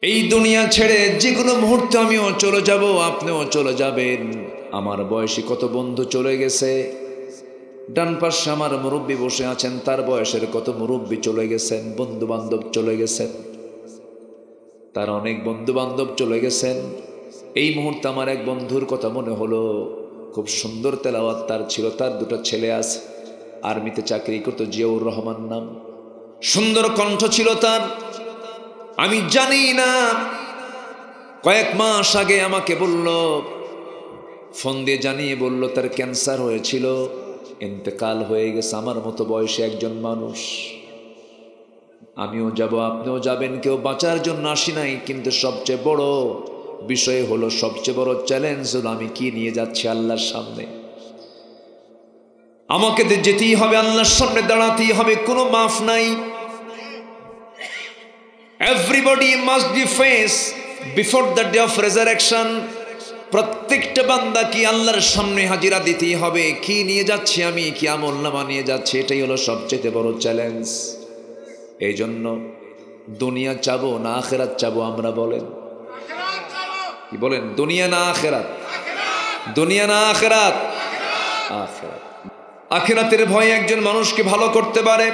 এই দুনিয়া ছেড়ে যে কোনো মুহূর্তে আমিও চলে যাব, আপনিও চলে যাবেন। আমার বয়সী কত বন্ধু চলে গেছে। ডান পাশে আমার মুরব্বী বসে আছেন, তার বয়সের কত মুরব্বী চলে গেছেন, বন্ধু বান্ধব চলে গেছেন, তার অনেক বন্ধু বান্ধব চলে গেছেন। এই মুহূর্তে আমার এক বন্ধুর কথা মনে হলো, খুব সুন্দর তেলাওয়াত তার ছিল, তার দুটো ছেলে আছে, আর্মিতে চাকরি করতো, জিয়াউর রহমান নাম, সুন্দর কণ্ঠ ছিল তার। আমি জানি না, কয়েক মাস আগে আমাকে বলল, ফোন দিয়ে জানিয়ে বলল তার ক্যান্সার হয়েছিল, ইন্তেকাল হয়ে গেছে। আমার মতো বয়সী একজন মানুষ। আমিও যাব, আপনিও যাবেন, কেউ বাঁচার জন্য আসি নাই। কিন্তু সবচেয়ে বড় বিষয় হলো, সবচেয়ে বড় চ্যালেঞ্জ হলো, আমি কি নিয়ে যাচ্ছি আল্লাহর সামনে। আমাকে যেতেই হবে, আল্লাহর সামনে দাঁড়াতেই হবে, কোনো মাফ নাই। Everybody must be faced before the day of resurrection. প্রত্যেকটা বান্দা কি আল্লাহর সামনে হাজিরা দিতেই হবে। কি নিয়ে যাচ্ছি আমি, কি আমলনামা নিয়ে যাচ্ছি, এটাই হলো সবচেয়ে বড় চ্যালেঞ্জ। এই জন্য দুনিয়া চাবো না আখেরাত চাবো? আমরা বলেন, কি বলেন? দুনিয়া না আখেরাত? দুনিয়া না আখেরাত? আখেরাত। আখেরাতের ভয়ে একজন মানুষকে ভালো করতে পারে,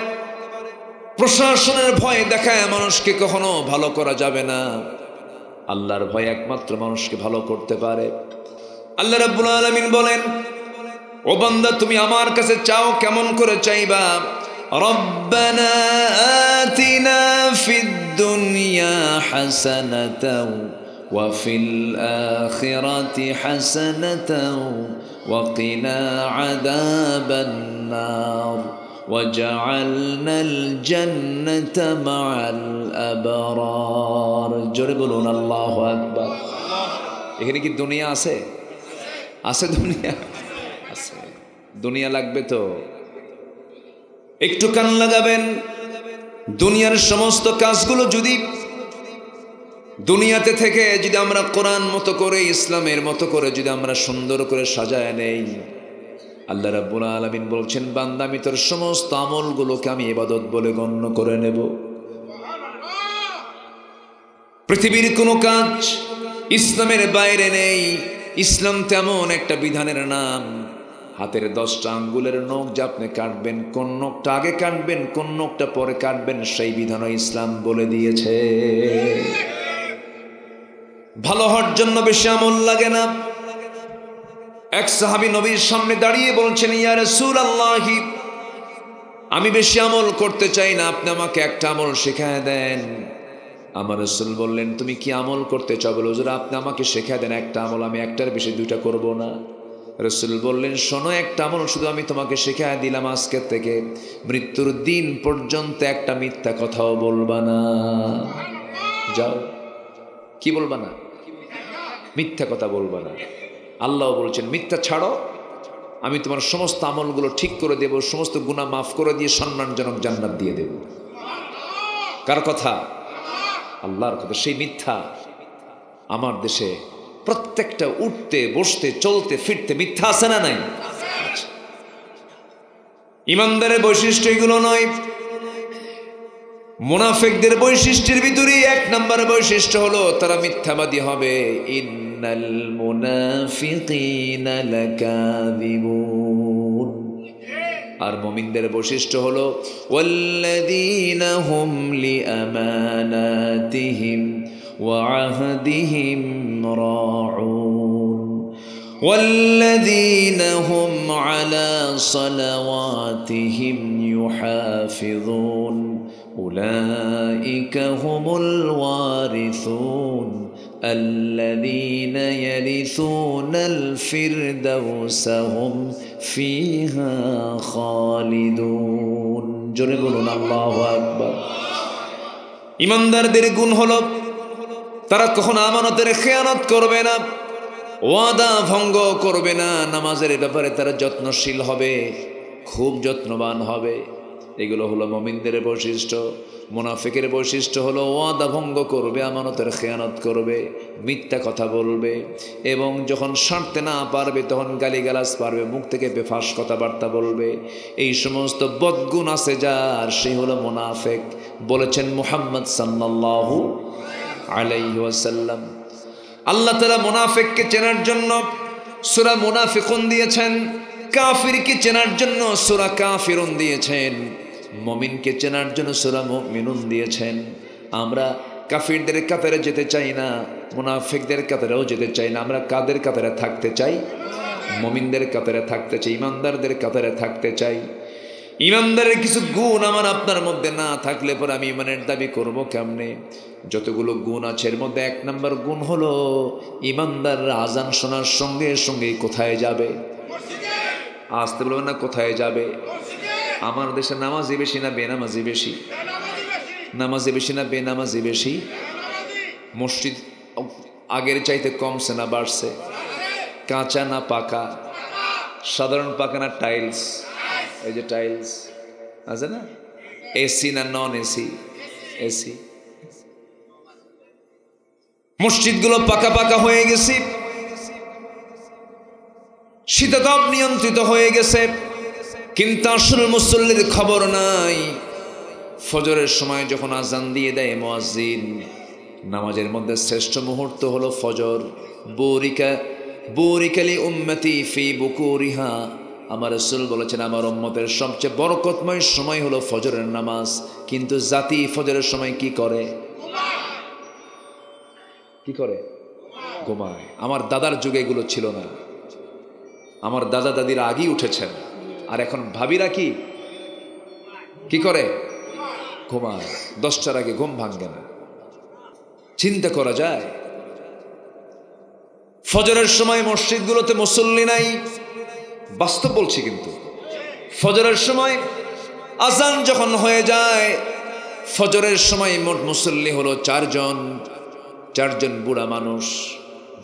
প্রশাসনের ভয় দেখায় মানুষকে কখনো ভালো করা যাবে না। আল্লাহর ভয় একমাত্র মানুষকে ভালো করতে পারে। আল্লাহ রাব্বুল আলামিন বলেন, ও বান্দা তুমি আমার কাছে চাও, কেমন করে চাইবা? রব্বানা আতিনা ফিদ দুনিয়া হাসানাতাও ওয়া ফিল আখিরাতি হাসানাতাও ওয়া কিনা আযাবান নার ওয়াজআলনাল জান্নাতা মাআল আবরার। জোরে বলুন আল্লাহু আকবার। এখানে কি দুনিয়া আছে? আছে দুনিয়া? আছে। দুনিয়া লাগবে তো একটু কান লাগাবেন। দুনিয়ার সমস্ত কাজগুলো যদি দুনিয়াতে থেকে যদি আমরা কোরআন মতো করে, ইসলামের মতো করে যদি আমরা সুন্দর করে সাজায় নেই, আল্লাহ রাব্বুল আলামিন বলছেন, বান্দা আমি তোর সমস্ত আমলগুলোকে আমি ইবাদত বলে গণ্য করে নেব। পৃথিবীর কোনো কাজ ইসলামের বাইরে নেই। ইসলাম তেমন একটা বিধানের নাম, হাতের 10টা আঙ্গুলের নখ যে আপনি কাটবেন, কোন নখটা আগে কাটবেন, কোন নখটা পরে কাটবেন, সেই বিধানও ইসলাম বলে দিয়েছে। ভালো হওয়ার জন্য বেশি আমল লাগে না। এক সাহাবী নবীর সামনে দাঁড়িয়ে বলছেন, ইয়া রাসূলুল্লাহ, আমি বেশি আমল করতে চাই না, আপনি আমাকে একটা আমল শেখায় দেন। আমার রাসূল বললেন, তুমি কি আমল করতে চাও? বলে, হুজুর আপনি আমাকে শেখায় দেন একটা আমল, আমি একটার বেশি দুইটা করব না। রাসূল বললেন, শোনো, একটা আমল শুধু আমি তোমাকে শেখায় দিলাম, আজকে থেকে মৃত্যুর দিন পর্যন্ত একটা মিথ্যা কথাও বলবা না। যাও, কি বলবা না? মিথ্যা কথা বলবা না। আল্লাহ বলছেন, মিথ্যা ছাড়ো, আমি তোমার সমস্ত আমলগুলো ঠিক করে দেব, সমস্ত গুনাহ মাফ করে দিয়ে সম্মানজনক জান্নাত দিয়ে দেব। কার কথা? আল্লাহর কথা। সেই মিথ্যা আমার দেশে প্রত্যেকটা উঠতে বসতে চলতে ফিরতে মিথ্যা আছে না নাই? ইমানদারের বৈশিষ্ট্য এগুলো নয়। মুনাফিকদের বৈশিষ্ট্যের ভিতরে 1 নম্বর বৈশিষ্ট্য হলো তারা মিথ্যাবাদী হবে। ইন্নাল মুনাফিকিনা লাকাযিবুন। আর মুমিনদের বৈশিষ্ট্য হলো ওয়াল্লাযীনা হুম লিআমানাতিহিম ওয়া আহদিহিম রাউন ওয়াল্লাযীনা হুম আলা সালাওয়াতিহিম ইউহাফিযুন উলাইকা হুমুল ওয়ারিসুন الذين يرثون الفردوس هم فيها خالدون। জোরে বলুন আল্লাহু আকবার। ইমানদারদের গুণ হলো তারা কখনো আমানতের খেয়ানত করবে না, ওয়াদা ভঙ্গ করবে না, নামাজের ব্যাপারে তারা যত্নশীল হবে, খুব যত্নবান হবে। এগুলো হলো মুমিনদের বৈশিষ্ট্য। মুনাফিকের বৈশিষ্ট্য হলো ওয়াদা ভঙ্গ করবে, আমানতের খেয়ানত করবে, মিথ্যা কথা বলবে, এবং যখন সারতে না পারবে তখন গালিগালাজ পারবে, মুখ থেকে বেফাস কথাবার্তা বলবে। এই সমস্ত বদগুণ আছে যার, সেই হলো মুনাফিক। বলেছেন মুহাম্মদ সাল্লাল্লাহু আলাইহি ওয়াসাল্লাম। আল্লাহ তাআলা মুনাফিককে চেনার জন্য সূরা মুনাফিকুন দিয়েছেন, কাফিরকে চেনার জন্য সূরা কাফিরুন দিয়েছেন, মুমিনকে চেনার জন্য সূরা মুমিনুন দিয়েছেন। আমরা কাফিরদের কাতারে যেতে চাই না, মুনাফিকদের কাতারেও যেতে চাই না। আমরা কাদের কাতারে থাকতে চাই? মুমিনদের কাতারে থাকতে চাই, ইমানদারদের কাতারে থাকতে চাই। ইমানদারের কিছু গুণ আমার আপনার মধ্যে না থাকলে পরে আমি ইমানের দাবি করব কেমনে? যতগুলো গুণ আছে এর মধ্যে 1 নম্বর গুণ হলো ইমানদার আজান শোনার সঙ্গে সঙ্গে কোথায় যাবে? আসতে বলবেন না, কোথায় যাবে? আমার দেশে নামাজি বেশি না বেনামাজি বেশি? নামাজি বেশি না বেনামাজি বেশি? মসজিদ আগের চাইতে কমছে না বাড়ছে? কাঁচা না পাকা? সাধারণ পাকা না টাইলস? এই যে টাইলস আছে না, এসি না নন এসি? এসি। মসজিদগুলো পাকা পাকা হয়ে গেছে, শীতাতপ নিয়ন্ত্রিত হয়ে গেছে, কিন্তু আসল মুসল্লির খবর নাই। ফজরের সময় যখন আজান দিয়ে দেয় মুয়াজ্জিন, নামাজের মধ্যে শ্রেষ্ঠ মুহূর্ত হলো ফজর। বুরিকালি উম্মতি ফি বুকুরিহা, আমার রাসূল বলেছেন আমার উম্মতের সবচেয়ে বরকতময় সময় হলো ফজরের নামাজ। কিন্তু জাতি ফজরের সময় কি করে? কি করে? ঘুমায়। আমার দাদার যুগে এগুলো ছিল না, আমার দাদা দাদিরা আগেই উঠেছেন। আর এখন ভাবিরা কি করে? ঘুমায়। 10টার আগে ঘুম ভাঙে না। চিন্তা করা যায়? ফজরের সময় মসজিদগুলোতে মুসল্লি নাই, বাস্তব বলছি। কিন্তু ফজরের সময় আজান যখন হয়ে যায়, ফজরের সময় মোট মুসল্লি হলো 4জন বুড়া মানুষ।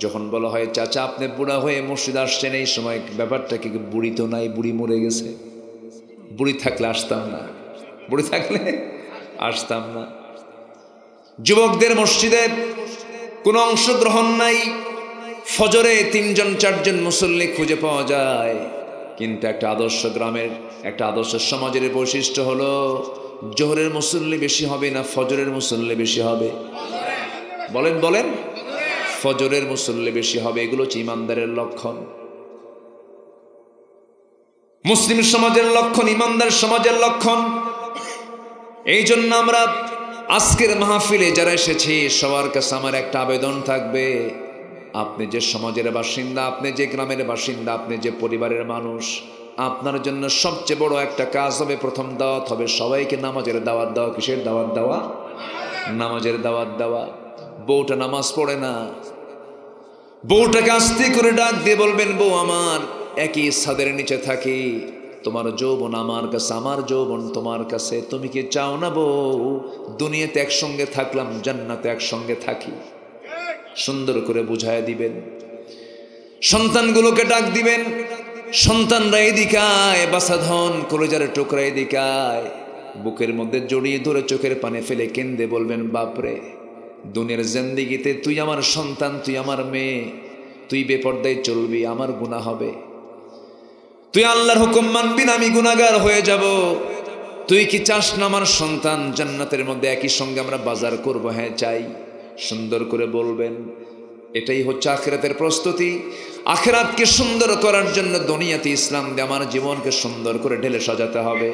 যখন বলা হয় চাচা আপনি বুড়া হয়ে মসজিদ আসছেন, এই সময় ব্যাপারটা কি? বুড়ি তো নাই, বুড়ি মরে গেছে। বুড়ি থাকলে আসতাম না, বুড়ি থাকলে আসতাম না। যুবকদের মসজিদে কোনো অংশগ্রহণ নাই। ফজরে 3-4জন মুসল্লি খুঁজে পাওয়া যায়। কিন্তু একটা আদর্শ গ্রামের, একটা আদর্শ সমাজের বৈশিষ্ট্য হলো জোহরের মুসল্লি বেশি হবে না ফজরের মুসল্লি বেশি হবে? বলেন ফজরের মুসল্লি বেশি হবে। এগুলো হচ্ছে ইমানদারের লক্ষণ, মুসলিম সমাজের লক্ষণ, ইমানদার সমাজের লক্ষণ। এই জন্য আমরা আজকের মাহফিলে যারা এসেছি সবার কাছে আমার একটা আবেদন থাকবে, আপনি যে সমাজের বাসিন্দা, আপনি যে গ্রামের বাসিন্দা, আপনি যে পরিবারের মানুষ, আপনার জন্য সবচেয়ে বড় একটা কাজ হবে, প্রথম দাওয়াত হবে সবাইকে নামাজের দাওয়াত দেওয়া। কিসের দাওয়াত দেওয়া? নামাজের দাওয়াত দেওয়া। বউটা নামাজ পড়ে না, বউটাকে আস্তে করে ডাক দিয়ে বলবেন, বউ আমার, একই ছাদের নিচে থাকি, তোমার যৌবন আমার কাছে, আমার যৌবন তোমার কাছে, তুমি কি চাও না বউ দুনিয়াতে একসঙ্গে থাকলাম, জান্নাতে একসঙ্গে থাকি? সুন্দর করে বুঝায় দিবেন। সন্তানগুলোকে ডাক দিবেন, সন্তানরা এদিকায়, বাসাধন কলেজার টুকরা এদিকায়, বুকের মধ্যে জড়িয়ে ধরে চোখের পানে ফেলে কেন্দে বলবেন, বাপরে দুনিয়ার জিন্দেগিতে তুই আমার সন্তান, তুই আমার মেয়ে, তুই বেপরদায় চলবি, আমার গুনাহ হবে। তুই আল্লাহর হুকুম মানবি না, আমি গুনাহগার হয়ে যাব। তুই কি চাস না আমার সন্তান জান্নাতের মধ্যে একই সঙ্গে আমরা বাজার করব? হ্যাঁ চাই। সুন্দর করে বলবেন। এটাই হচ্ছে আখিরাতের প্রস্তুতি। আখিরাতকে সুন্দর করার জন্য দুনিয়াতে ইসলাম দিয়ে আমার জীবনকে সুন্দর করে ঢেলে সাজাতে হবে।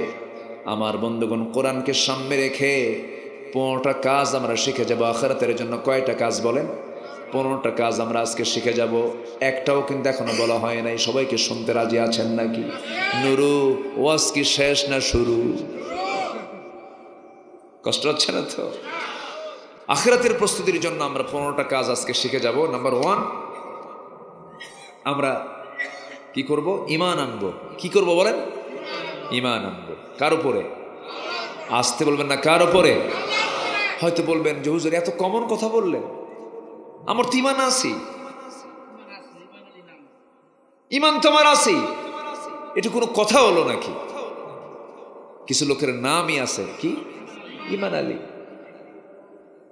আমার বন্ধুগণ, কোরআনকে সামনে রেখে 15টা কাজ আমরা শিখে যাব আখিরাতের জন্য। কয়টা কাজ বলেন? 15টা কাজ আমরা আজকে শিখে যাব। একটাও কিন্তু এখনো বলা হয় নাই। সবাইকে শুনতে রাজি আছেন নাকি? নুরু, ওয়াজ কি শেষ না শুরু? কষ্ট হচ্ছে না তো? আখিরাতের প্রস্তুতির জন্য আমরা 15টা কাজ আজকে শিখে যাব। নাম্বার 1, আমরা কি করব? ঈমান আনবো। কি করব বলেন? ঈমান আনবো। কার উপরে? আসতে বলবেন না, কার উপরে? হয়তো বলবেন যে হুজুর এত কমন কথা বললেন, আমার তো ঈমান আছে। ঈমান তো আমার আছে, এটা কোনো কথা হলো নাকি? কিছু লোকের নামই আছে কি? ঈমান আলী।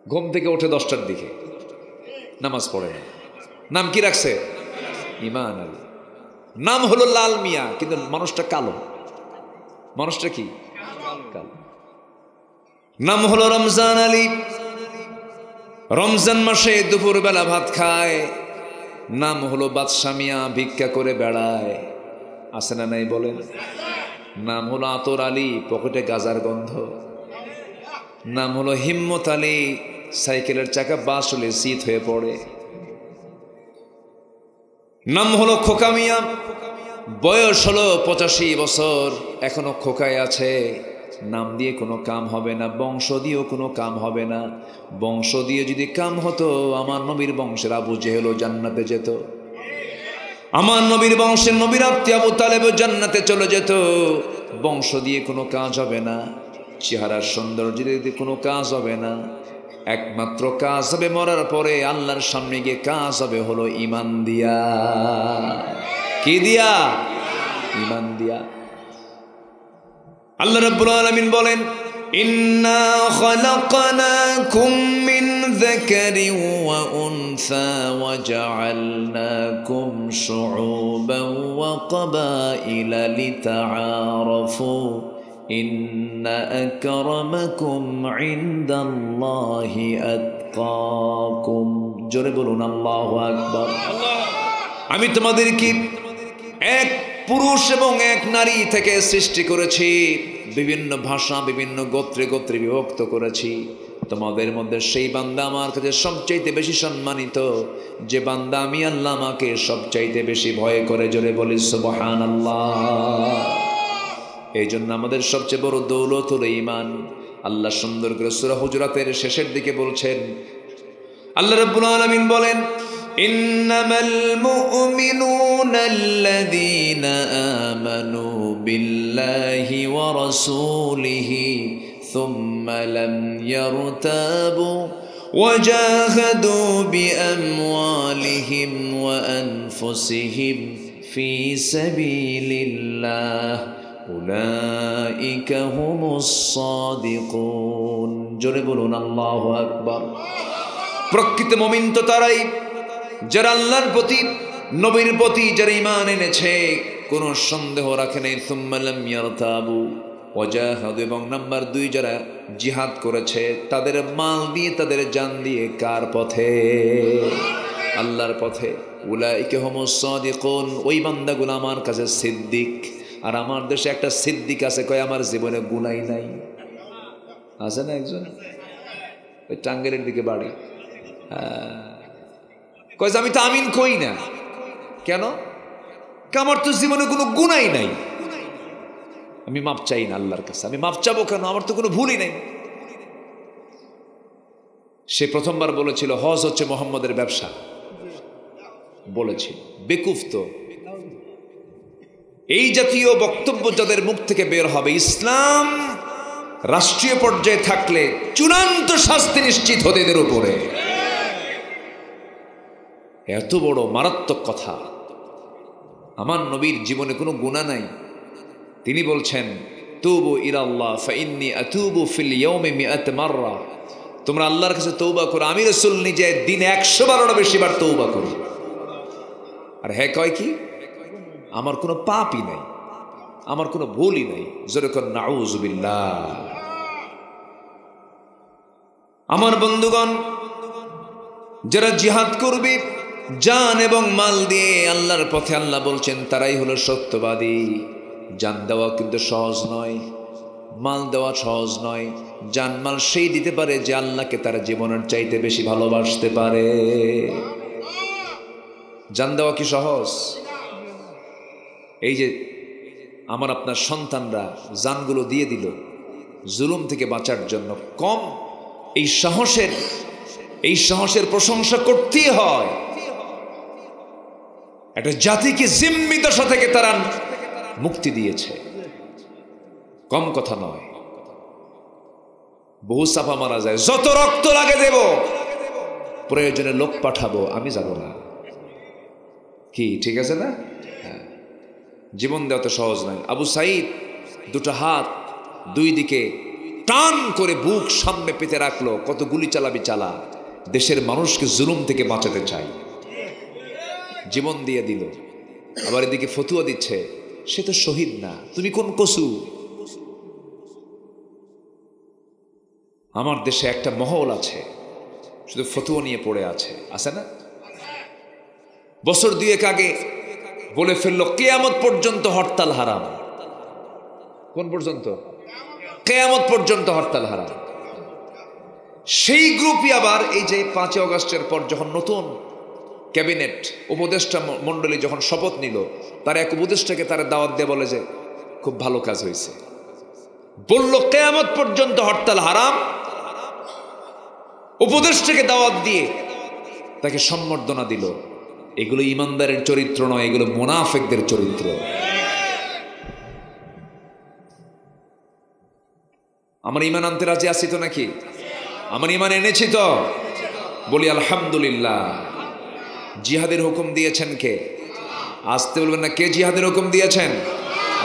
ঘুম থেকে ওঠে 10টার দিকে, নামাজ পড়ে না, নাম কি রাখছে? ঈমান আলী। নাম হলো লাল মিয়া, কিন্তু মানুষটা কালো। মানুষটা কি? কালো। নাম হলো রমজান আলী, রমজান মাসে দুপুরবেলা ভাত খায়, নাম হলো বাদশা মিয়া, ভিক্ষা করে বেড়ায়, আছে না নাই বলেন? নাম হলো আতর আলী, পকেটে গাজার গন্ধ। নাম হলো হিম্মত আলী, সাইকেলের চাকা বাস হলে শীত হয়ে পড়ে। নাম হলো খোকা মিয়া, বয়স হলো 85 বছর, এখনো খোকায় আছে। নাম দিয়ে কোনো কাম হবে না, বংশ দিয়েও কোনো কাম হবে না। বংশ দিয়ে যদি কাম হতো, আমার নবীর বংশের আবু জেহেল জান্নাতে যেত, আমার নবীর বংশের নবীর আত্মীয় আবু তালেব জান্নাতে চলে যেত। বংশ দিয়ে কোনো কাজ হবে না, চেহারার সৌন্দর্য দিয়ে কোনো কাজ হবে না। একমাত্র কাজ হবে মরার পরে আল্লাহর সামনে গিয়ে কাজ হবে হলো ঈমান দিয়া। কি দিয়া? ঈমান দিয়া। আল্লাহ রাব্বুল আলামিন বলেন, ইন্না খালাকনাকুম মিন যাকারিন ওয়া উনসা ওয়া জাআলনাকুম শুউবান ওয়া ক্বাবাইলা লিতাআরাফু ইন্না আকরামাকুম ইনদাল্লাহি আতকাকুম। জোরে বলুন আল্লাহু আকবার। আমি তোমাদেরকে এক পুরুষ এবং এক নারী থেকে সৃষ্টি করেছি, বিভিন্ন ভাষা বিভিন্ন গোত্রে গোত্রে বিভক্ত করেছি। তোমাদের মধ্যে সেই বান্দা আমার কাছে সবচাইতে বেশি সম্মানিত, যে বান্দা আমি আল্লাহ আমাকে সবচাইতে বেশি ভয় করে। জোরে বলি সুবহানাল্লাহ। এই জন্য আমাদের সবচেয়ে বড় দৌলত হলো ঈমান। আল্লাহ সুন্দর করে সূরা হুজুরাতের শেষের দিকে বলছেন, আল্লাহ রাব্বুল আলামিন বলেন, ইন্নামাল মুমিনুনা আল্লাযীনা আমানু বিল্লাহি ওয়া রাসূলিহি সুম্মা লাম ইয়ারতাবু ওয়া জাহাদু বিআমওয়ালিহিম ওয়া আনফুসিহিম ফি সাবিলিল্লাহ উলাইকা হুমুস সাদিকুন। জোরে বলুন আল্লাহু আকবার। প্রকৃত মুমিন তো তারাই যারা আল্লাহর প্রতি নবীর প্রতি যারা ঈমান এনেছে, কোনো সন্দেহ রাখে নাই। সুম্মা লাম ইয়ারতাবু ওয়া জাহাদু, এবং নাম্বার 2 যারা জিহাদ করেছে তাদের মাল দিয়ে তাদের জান দিয়ে কার পথে? আল্লাহর পথে। উলাইকা হুমুস সাদিকুন, ওই বান্দাগুলো আমার কাছে সিদ্দিক। আর আমার দেশে একটা সিদ্দিক আছে, কয় আমার জীবনে গুনাহ নাই। আছে না একজন, ওই টাঙ্গেলের দিকে বাড়ি, কয় আমি তো আমিন কই না। কেন? আমার তো জীবনে কোনো গুনাই নাই, আমি মাপ চাই না আল্লাহর কাছে। আমি মাপ চাবো কেন? আমার তো কোনো ভুলই নাই। সে প্রথমবার বলেছিল হজ হচ্ছে মোহাম্মদের ব্যবসা, বলেছিল। বেকুফ তো। এই জাতীয় বক্তব্য যাদের মুখ থেকে বের হবে, ইসলাম রাষ্ট্রীয় পর্যায়ে থাকলে চূড়ান্ত শাস্তি নিশ্চিত হতে এদের উপরে। এত বড় মারাত্মক কথা। আমার নবীর জীবনে কোনো গুনাহ নাই, তিনি বলছেন তুবু ইলাল্লাহ ফাইন্নী আতুবু ফিল ইয়াউমি মিআত মাররা। তোমরা আল্লাহর কাছে তওবা করো, আমি রাসূল নিজে দিনে 100 বারেরও বেশি বার তওবা করি। আর হ্যাঁ কয় কি? আমার কোনো পাপই নাই, আমার কোনো ভুলই নাই। জোরে কর নাউযুবিল্লাহ। আমার বন্ধুগণ, যারা জিহাদ করবে জান এবং মাল দিয়ে আল্লাহর পথে, আল্লাহ বলছেন তারাই হলো সত্যবাদী। জান দেওয়া কিন্তু সহজ নয়, মাল দেওয়া সহজ নয়। জান মাল সেই দিতে পারে যে আল্লাহকে তার জীবনের চাইতে বেশি ভালোবাসতে পারে। জান দেওয়া কি সহজ? এই যে আমার আপনার সন্তানরা জানগুলো দিয়ে দিল জুলুম থেকে বাঁচার জন্য, কম এই সাহসের প্রশংসা করতেই হয়। একটা জাতিকে জিম্মি দশা থেকে তারা মুক্তি দিয়েছে, কম কথা নয়। বহু চাপা মারা যায়, যত রক্ত লাগে দেব, প্রয়োজনে লোক পাঠাবো, আমি যাব না। কি ঠিক আছে না? জীবন দেওয়া তো সহজ নয়। আবু সাঈদ দুটো হাত দুই দিকে টান করে বুক সামনে পেতে রাখলো, কত গুলি চালাবি চালা, দেশের মানুষকে জুলুম থেকে বাঁচাতে চাই, জীবন দিয়ে দিল। আবার এদিকে ফতুয়া দিচ্ছে সে তো শহীদ না, তুমি কোন কসু। আমার দেশে একটা মহল আছে, শুধু ফতুয়া নিয়ে পড়ে আছে না? বছর দুয়েক আগে বলে ফেললো কিয়ামত পর্যন্ত হরতাল হারাম। কোন পর্যন্ত? কিয়ামত পর্যন্ত হরতাল হারাম। সেই গ্রুপই আবার এই যে 5 আগস্টের পর যখন নতুন ক্যাবিনেট উপদেষ্টা মণ্ডলী যখন শপথ নিল, তার এক উপদেষ্টাকে তারা দাওয়াত দিয়ে বলে যে খুব ভালো কাজ হয়েছে, বলল কিয়ামত পর্যন্ত হরতাল হারাম। উপদেষ্টাকে দাওয়াত দিয়ে তাকে সম্বর্ধনা দিল। এগুলো ইমানদারের চরিত্র নয়, এগুলো মুনাফিকদের চরিত্র। আমার ইমান আনতে রাজি আছি তো নাকি? আমার ইমান এনেছি তো? বলি আলহামদুলিল্লাহ। জিহাদের হুকুম দিয়েছেন কে? আসতে বলবেন না। কে জিহাদের হুকুম দিয়েছেন?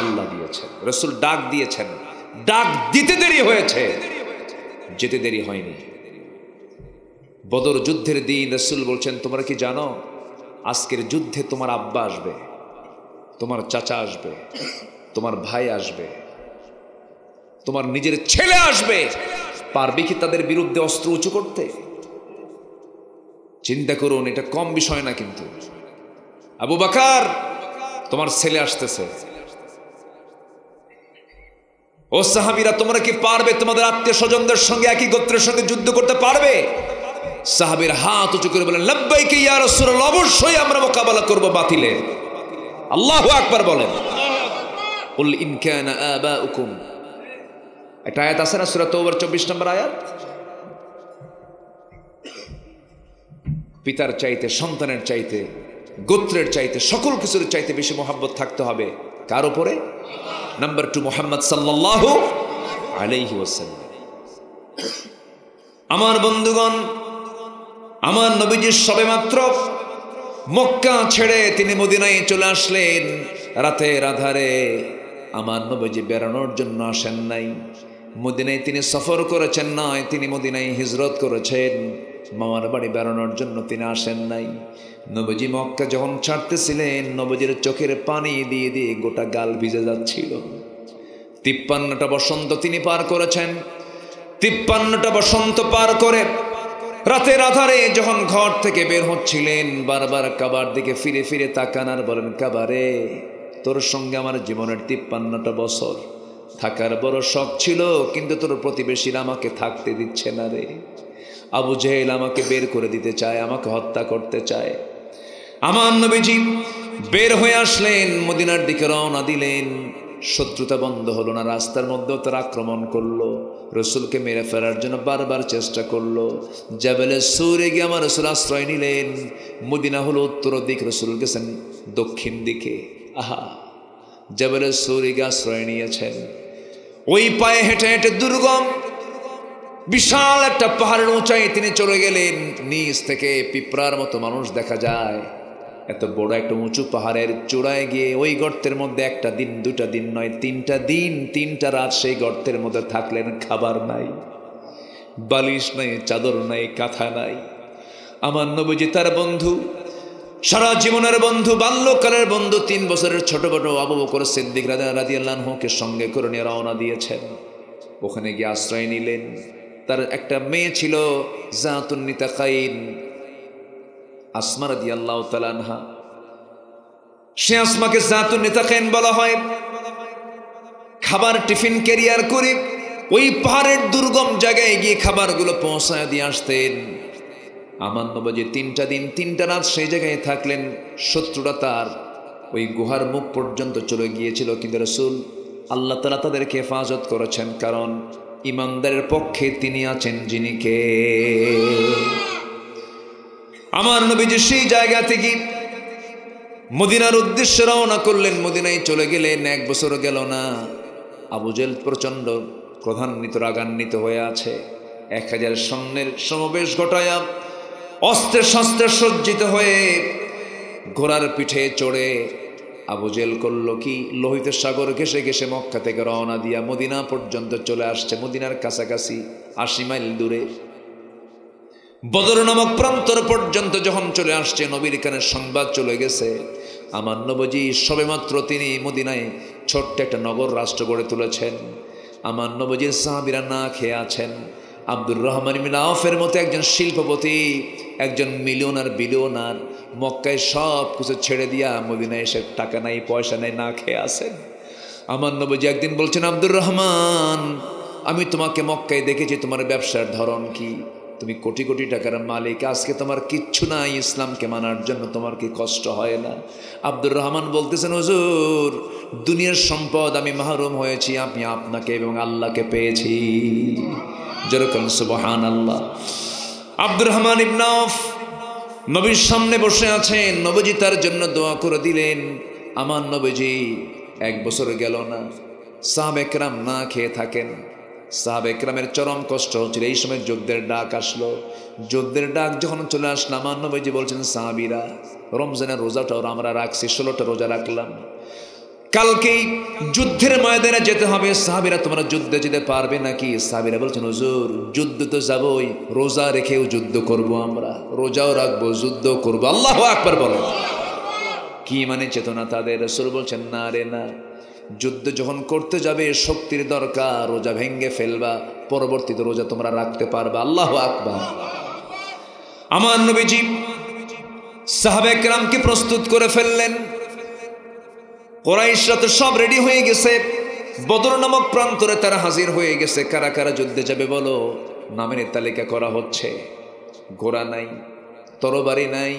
আল্লাহ দিয়েছেন, রাসূল ডাক দিয়েছেন। ডাক দিতে দেরি হয়েছে, যেতে দেরি হয়নি। বদর যুদ্ধের দিন রাসূল বলছেন, তোমরা কি জানো আজকের যুদ্ধে তোমার আব্বা আসবে, তোমার চাচা আসবে, তোমার ভাই আসবে, তোমার নিজের ছেলে আসবে। পারবে কি তাদের বিরুদ্ধে অস্ত্র উঁচু করতে? চিন্তা করুন, এটা কম বিষয় না। কিন্তু আবু বকর, তোমার ছেলে আসতেছে। ও সাহাবীরা, তোমরা কি পারবে তোমাদের আত্মীয় স্বজনদের সঙ্গে, একই গোত্রের সঙ্গে যুদ্ধ করতে পারবে? সাহাবীর হাত উঁচু করে বলেন, লাব্বাইক ইয়া রাসূলুল্লাহ, অবশ্যই আমরা মোকাবেলা করব বাতিলের। আল্লাহু আকবার বলেন। কুল ইন কানা আবাউকুম, একটা আয়াত আছে না সূরা তাওবার 24 নম্বর আয়াত, পিতার চাইতে, সন্তানের চাইতে, গোত্রের চাইতে, সকল কিছুর চাইতে বেশি মোহাব্বত থাকতে হবে কার উপরে? নাম্বার 2 মুহাম্মদ সাল্লাল্লাহু আলাইহি ওয়াসাল্লাম। আমার বন্ধুগণ, আমার নবীজি সবেমাত্র মক্কা ছেড়ে তিনি মদিনায় চলে আসলেন। রাতের আধারে আমার নবীজি বেড়ানোর জন্য আসেন নাই, মদিনায় তিনি সফর করেছেন নয়, তিনি মদিনায় হিজরত করেছেন। মামার বাড়ি বেড়ানোর জন্য তিনি আসেন নাই। নবীজি মক্কা যখন ছাড়তেছিলেন, নবীজির চোখের পানি দিয়ে দিয়ে গোটা গাল ভিজে যাচ্ছিল। 53টা বসন্ত তিনি পার করেছেন। 53টা বসন্ত পার করে রাতের আধারে যখন ঘর থেকে বের হচ্ছিলেন, বারবার কাবার দিকে ফিরে ফিরে তাকান আর বলেন, কাবারে, তোর সঙ্গে আমার জীবনের 53টা বছর থাকার বড় শখ ছিল, কিন্তু তোর প্রতিবেশীরা আমাকে থাকতে দিচ্ছে না রে। আবু জেহেল আমাকে বের করে দিতে চায়, আমাকে হত্যা করতে চায়। আমার নবীজি বের হয়ে আসলেন, মদিনার দিকে রওনা দিলেন। শত্রুতা বন্ধ হলো না, রাস্তার মধ্যেও তারা আক্রমণ করলো, রসুলকে মেরে ফেরার জন্য বারবার চেষ্টা করলো। জাবেলে সুরে গিয়ে আমার রসুল আশ্রয় নিলেন। মদিনা হলো উত্তর দিক, রসুল গেছেন দক্ষিণ দিকে। আহা, জাবেলে সুরে গিয়ে আশ্রয় নিয়েছেন। ওই পায়ে হেঁটে হেঁটে দুর্গম বিশাল একটা পাহাড়ের উঁচাই তিনি চলে গেলেন। নিচ থেকে পিঁপড়ার মতো মানুষ দেখা যায়। এত বড় একটা উঁচু পাহাড়ের চূড়ায় গিয়ে ওই গর্তের মধ্যে একটা দিন, 2টা দিন নয়, 3টা দিন 3টা রাত সেই গর্তের মধ্যে থাকলেন। খাবার নাই, বালিশ নাই, চাদর নাই, কাঁথা নাই। আমার নবীজি তার বন্ধু, সারা জীবনের বন্ধু, বাল্যকালের বন্ধু, 3 বছরের ছোট বড় আবু বকর সিদ্দিক রাদিয়াল্লাহু আনহুকে সঙ্গে করে নিয়ে রওনা দিয়েছেন। ওখানে গিয়ে আশ্রয় নিলেন। তার একটা মেয়ে ছিল জাতুন নিতাকাইন, আসমা রাদিয়াল্লাহু তাআলা আনহা। সে আসমাকে জাতুন নিতাকাইন বলা হয়। খাবার টিফিন ক্যারিয়ার করে ওই পাহাড়ের দুর্গম জায়গায় গিয়ে খাবারগুলো পৌঁছায় দিয়ে আসতেন। আমার নবীজি 3টা দিন 3টা রাত সেই জায়গায় থাকলেন। শত্রুরা তার ওই গুহার মুখ পর্যন্ত চলে গিয়েছিল, কিন্তু রাসূল আল্লাহ তাআলা তাদেরকে হেফাজত করেছেন, কারণ ইমানদারের পক্ষে তিনি আছেন যিনি কে? আমার নবীজি সেই জায়গা থেকে মদিনার উদ্দেশ্যে রওনা করলেন। মদিনায় চলে গেলেন, 1 বছরও গেল না। আবু জেহেল প্রচণ্ড ক্রোধান্বিত, রাগান্বিত হয়ে আছে। 1000 সৈন্যের সমাবেশ ঘটায়া অস্ত্রে শস্ত্রে সজ্জিত হয়ে ঘোড়ার পিঠে চড়ে আবু জেহেল করল কি, লোহিত সাগর ঘেঁষে ঘেঁষে মক্কা থেকে রওনা দিয়া মদিনা পর্যন্ত চলে আসছে। মদিনার কাছাকাছি 80 মাইল দূরে বদর নামক প্রান্তর পর্যন্ত যখন চলে আসছে, নবীর কানে সংবাদ চলে গেছে আমার নবীজি সবেমাত্র তিনি মদিনায় ছোট্ট একটা নগর রাষ্ট্র গড়ে তুলেছেন। আমার নবীজির সাহাবীরা না খেয়ে আছেন। আব্দুর রহমান ইবনে আওফের মতো একজন শিল্পপতি, একজন বিলিয়নার মক্কায় সব কিছু ছেড়ে দিয়া মদিনায় এসে টাকা নাই পয়সা নাই, না খেয়ে আসেন। আমার নবীজি একদিন বলছেন, আব্দুর রহমান, আমি তোমাকে মক্কায় দেখেছি, তোমার ব্যবসার ধরন কি? তুমি কোটি কোটি টাকার মালিক, আজকে তোমার কিচ্ছু নাই, ইসলামকে মানার জন্য তোমার কি কষ্ট হয় না? আব্দুর রহমান বলতেছেন, হুজুর, দুনিয়ার সম্পদ আমি মাহরুম হয়েছি, আমি আপনাকে এবং আল্লাহকে পেয়েছি। যেরকম সুবহানাল্লাহ। আব্দুর রহমান ইবনে আওফ নবীর সামনে বসে আছেন, নবীজি তার জন্য দোয়া করে দিলেন। আমার নবীজি 1 বছর গেল না, সাহাবা একরাম না খেয়ে থাকেন। সাহাবা একরামের চরম কষ্ট হচ্ছিল। এই সময় যুদ্ধের ডাক আসলো। যুদ্ধের ডাক যখন চলে আসলো, আমার নবীজি বলছেন, সাহাবীরা, রমজানের রোজাটাও আমরা রাখছি, 16টা রোজা রাখলাম, কালকেই যুদ্ধের ময়দানে যেতে হবে। সাহাবীরা, তোমরা যুদ্ধে যেতে পারবে নাকি? সাহাবীরা বলছেন, হুজুর, যুদ্ধ তো যাবই, রোজা রেখেও যুদ্ধ করব, আমরা রোজাও রাখবো, যুদ্ধ করব। আল্লাহু আকবার বলেন। কি মানে চেতনা তাদের! রাসূল বলছেন, না রে না, যুদ্ধ যখন করতে যাবে শক্তির দরকার, রোজা ভেঙ্গে ফেলবা, পরবর্তীতে রোজা তোমরা রাখতে পারবা। আল্লাহু আকবার। আমার নবীজি সাহাবায়ে কেরামকে প্রস্তুত করে ফেললেন। কুরাইশরা তো সব রেডি হয়ে গেছে, বদর নামক প্রান্তরে তারা হাজির হয়ে গেছে। কারা কারা যুদ্ধে যাবে বলো? নামের তালিকা করা হচ্ছে। ঘোড়া নাই, তরবারি নাই।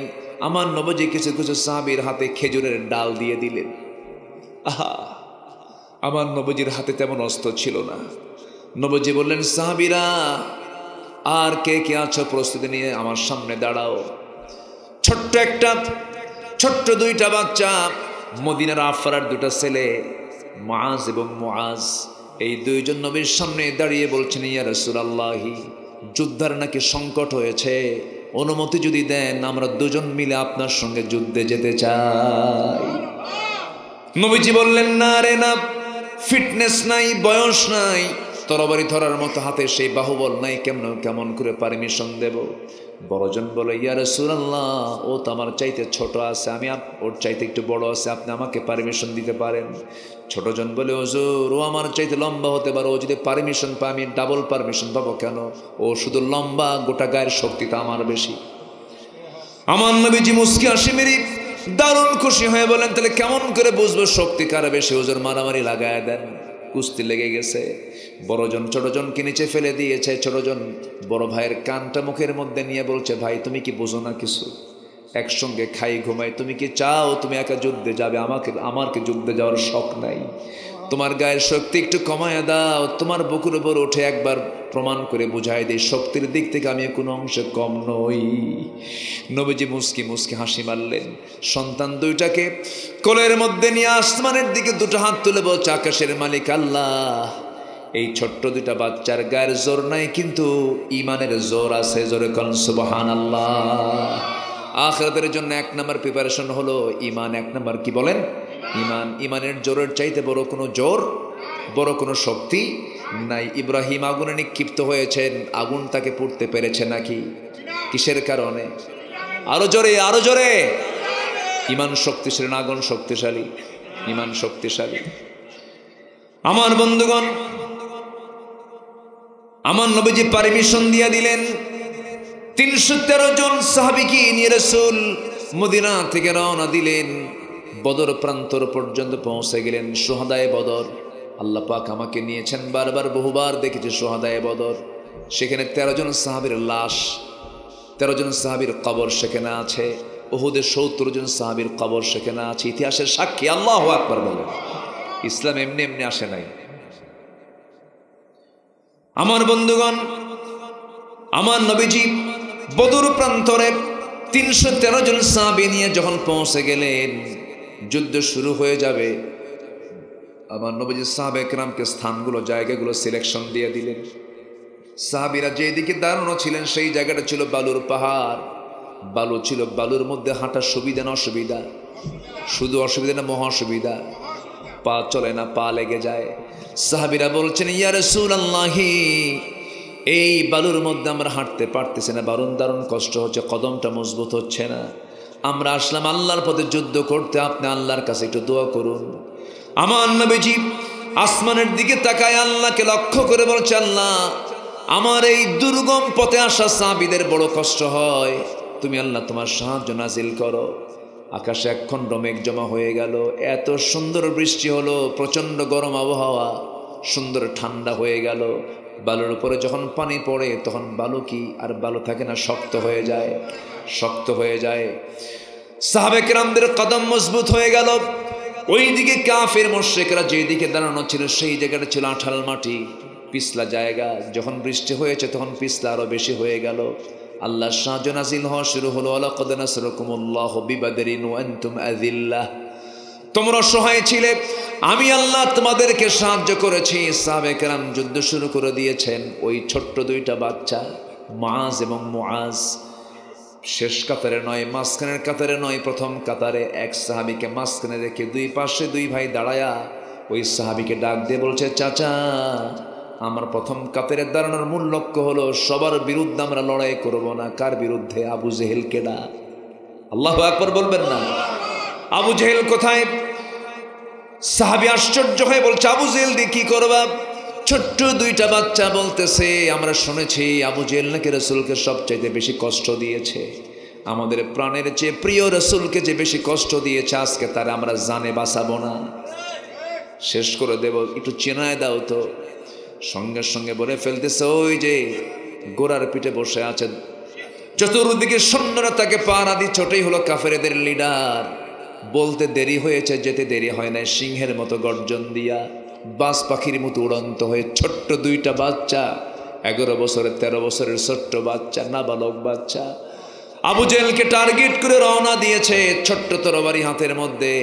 আমার নবীজি কিছু কিছু সাহাবীর হাতে খেজুরের ডাল দিয়ে দিলেন। আহা, আমার নবীজির হাতে তেমন অস্ত্র ছিল না। নবীজি বললেন, সাহাবীরা, আর কে কে আছো প্রস্তুতি নিয়ে আমার সামনে দাঁড়াও। ছোট্ট 2টা বাচ্চা, মদিনার আফরার 2টা ছেলে, মুআজ এবং মুআজ, এই 2 জন নবীর সামনে দাঁড়িয়ে বলছেন, ইয়া রাসূলুল্লাহি, যুদ্ধের নাকি সংকট হয়েছে, অনুমতি যদি দেন আমরা 2 জন মিলে আপনার সঙ্গে যুদ্ধে যেতে চাই। নবীজি বললেন, না রে না, ফিটনেস নাই, বয়স নাই, তরবারি ধরার মতো হাতে সেই বাহুবল নাই, কেমন করে পারমিশন দেব? বড়জন বলে, ইয়া রাসূলুল্লাহ, ও তো আমার চাইতে ছোট আছে, আমি ওর চাইতে একটু বড় আছে, আপনি আমাকে পারমিশন দিতে পারেন। ছোটজন বলে, হুজুর, ও আমার চাইতে লম্বা হতে পারে, ও যদি পারমিশন পায় আমি ডাবল পারমিশন পাবো কেন? ও শুধু লম্বা, গোটা গায়ের শক্তিটা আমার বেশি। আমার নবীজি মুস্কি হাসি মেরে দারুণ খুশি হয়ে বলেন, তাহলে কেমন করে বুঝবো শক্তি কার বেশি? হুজুর, মারামারি লাগায় দেন। কুস্তি লেগে গেছে। বড়জন ছোটজনকে নিচে ফেলে দিয়েছে। ছোটজন বড় ভাইয়ের কানটা মুখের মধ্যে নিয়ে বলছে, ভাই, তুমি কি বোঝো না কিছু? একসঙ্গে খাই ঘুমাই, তুমি কি চাও তুমি একা যুদ্ধে যাবে? আমার কি যুদ্ধে যাওয়ার শখ নাই? তোমার গায়ের শক্তি একটু কমায় দাও, তোমার বুকের উপর উঠে একবার প্রমাণ করে বুঝাই দেই, শক্তির দিক থেকে আমি কোনো অংশে কম নই। নবীজি মুস্কি মুস্কি হাসি মারলেন। সন্তান 2টাকে কোলের মধ্যে নিয়ে আসমানের দিকে 2টা হাত তুলে বলছে, আকাশের মালিক আল্লাহ, এই ছোট্ট 2টা বাচ্চার গায়ের জোর নাই, কিন্তু ইমানের জোর আছে। জোরে কোন সুবহানাল্লাহ। আখিরাতের জন্য 1 নম্বর প্রিপারেশন হলো ইমান। 1 নম্বর কি বলেন? ইমান। ইমানের জোরের চাইতে বড় কোনো জোর, বড় কোনো শক্তি নাই। ইব্রাহিম আগুনে নিক্ষিপ্ত হয়েছেন, আগুন তাকে পুড়তে পেরেছে নাকি? কিসের কারণে? আরো জোরে, আরো জোরে। ইমান শক্তিশালী না আগুন শক্তিশালী? ইমান শক্তিশালী। আমার বন্ধুগণ, আমার নবীজি পারমিশন দিয়ে দিলেন। 313 জন সাহাবীকে নিয়ে রাসূল মদিনা থেকে রওনা দিলেন। বদর প্রান্তর পর্যন্ত পৌঁছে গেলেন। শুহাদায়ে বদর, আল্লাহ পাক আমাকে নিয়েছেন বারবার, বহুবার দেখেছি শুহাদায়ে বদর। সেখানে 13 জন সাহাবীর লাশ, 13 জন সাহাবীর কবর সেখানে আছে। উহুদে 70 জন সাহাবীর কবর সেখানে আছে। ইতিহাসের সাক্ষী। আল্লাহু আকবার বলেন। ইসলাম এমনি এমনি আসে নাই। আমার বন্ধুগণ, আমার নবীজি বদর প্রান্তরে 313 জন সাহাবী নিয়ে যখন পৌঁছে গেলেন, যুদ্ধ শুরু হয়ে যাবে, আমার নবীজি সাহাবা একরামকে স্থানগুলো, জায়গাগুলো সিলেকশন দিয়ে দিলেন। সাহাবীরা যেদিকে দাঁড়ানো ছিলেন সেই জায়গাটা ছিল বালুর পাহাড়। বালু ছিল, বালুর মধ্যে হাঁটার সুবিধা না অসুবিধা? শুধু অসুবিধা না মহা সুবিধা? পা চলে না, পা লেগে যায়। সাহাবীরা বলছেন, ইয়া রাসূলুল্লাহি, এই বালুর মধ্যে আমরা হাঁটতে পারতেছি না, দারুণ কষ্ট হচ্ছে, কদমটা মজবুত হচ্ছে না। আমরা আসলাম আল্লাহর পথে যুদ্ধ করতে, আপনি আল্লাহর কাছে একটু দোয়া করুন। আমার নবীজি আসমানের দিকে তাকায় আল্লাহকে লক্ষ্য করে বলছে, আল্লাহ, আমার এই দুর্গম পথে আসা সাহাবীদের বড় কষ্ট হয়, তুমি আল্লাহ তোমার সাহায্য নাজিল করো। আকাশে এক খণ্ড মেঘ জমা হয়ে গেল, এত সুন্দর বৃষ্টি হলো, প্রচণ্ড গরম আবহাওয়া, সুন্দর ঠান্ডা হয়ে গেল। বালুর উপরে যখন পানি পড়ে তখন বালু কি আর বালু থাকে না, শক্ত হয়ে যায়, শক্ত হয়ে যায়। সাহাবে কেরামদের কদম মজবুত হয়ে গেল। ওইদিকে কাফের মুশরিকরা যেদিকে দাঁড়ানো ছিল সেই জায়গাটা ছিল আঠাল মাটি, পিছলা জায়গা। যখন বৃষ্টি হয়েছে তখন পিছলা আরো বেশি হয়ে গেল। আল্লাহ সাহায্য নাজিল হওয়া শুরু হলো। লাকাদ নাসরাকুমুল্লাহু বিবাদরিন ওয়া আনতুম আযিল্লাহ, তোমরা অসহায় ছিলে, আমি আল্লাহ তোমাদেরকে সাহায্য করেছি। সাহাবে কেরাম যুদ্ধ শুরু করে দিয়েছেন। ওই ছোট্ট দুইটা বাচ্চা মুআজ এবং মুআজ শেষ কাতারে নয়, মাঝখানের কাতারে নয়, প্রথম কাতারে এক সাহাবীকে মাঝখানে রেখে দুই পাশে দুই ভাই দাঁড়ায়া ওই সাহাবীকে ডাক দিয়ে বলছে, চাচা, আমার প্রথম কাতারে দাঁড়ানোর মূল লক্ষ্য হলো সবার বিরুদ্ধে আমরা লড়াই করব না। কার বিরুদ্ধে? আবু জেহেলকে না। আল্লাহু আকবার বলবেন না? আবু জেহেল কোথায়? সাহাবী আশ্চর্য হয়ে বলছে, আবু জেহেল দিয়ে কি করবা? ছোট্ট দুইটা বাচ্চা বলতেছে, আমরা শুনেছি আবু জেহেল নাকি রাসূলকে সবচাইতে বেশি কষ্ট দিয়েছে, আমাদের প্রাণের চেয়ে প্রিয় রাসূলকে যে বেশি কষ্ট দিয়েছে, আজকে তারা আমরা জানে বাঁচাবো না, শেষ করে দেব, একটু চেনায় দাও তো। সঙ্গে সঙ্গে বলে ফেলতেছে, ওই যে গোড়ার পিঠে বসে আছে, চতুর্দিকে সৈন্যরা তাকে পাহারা দিচ্ছে, ওটাই হলো কাফেরদের লিডার। বলতে দেরি হয়েছে, যেতে দেরি হয় না, সিংহের মতো গর্জন দিয়া বাজ পাখির মতো উড়ন্ত হয়ে ছোট্ট দুইটা বাচ্চা, 11 বছরের 13 বছরের ছোট্ট বাচ্চা, নাবালক বাচ্চা, আবু জেহেলকে টার্গেট করে রওনা দিয়েছে, ছোট্ট তরবারি হাতের মধ্যে।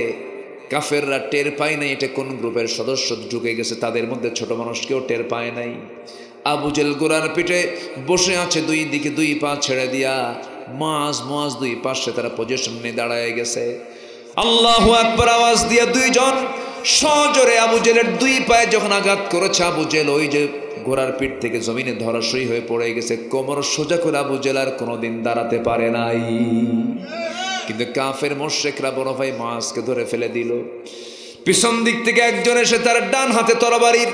কাফেররা টের পায় নাই এটা কোন গ্রুপের সদস্য ঢুকে গেছে, তাদের মধ্যে ছোট মানুষ কেউ টের পায় নাই। আবু জেহেল গোড়ার পিঠে বসে আছে, দুই দিকে দুই পা ছেড়ে দিয়া, মুআজ দুই পাশে তারা পজিশন নিয়ে দাঁড়ায় গেছে। আল্লাহু আকবার আওয়াজ দিয়া দুইজন সজোরে আবু জেহেলের দুই পায়ে যখন আঘাত করেছে, আবু জেহেল ওই যে ঘোড়ার পিঠ থেকে জমিনে ধরাশয়ী হয়ে পড়ে গেছে। কোমর সোজা করে আবু জেহেল আর কোনোদিন দাঁড়াতে পারে নাই। কিন্তু কাফের মুশরিকরা বড় ভাই মুআজকে ধরে ফেলে দিল। পিছন দিক থেকে একজন এসে তার ডান হাতে তরবারির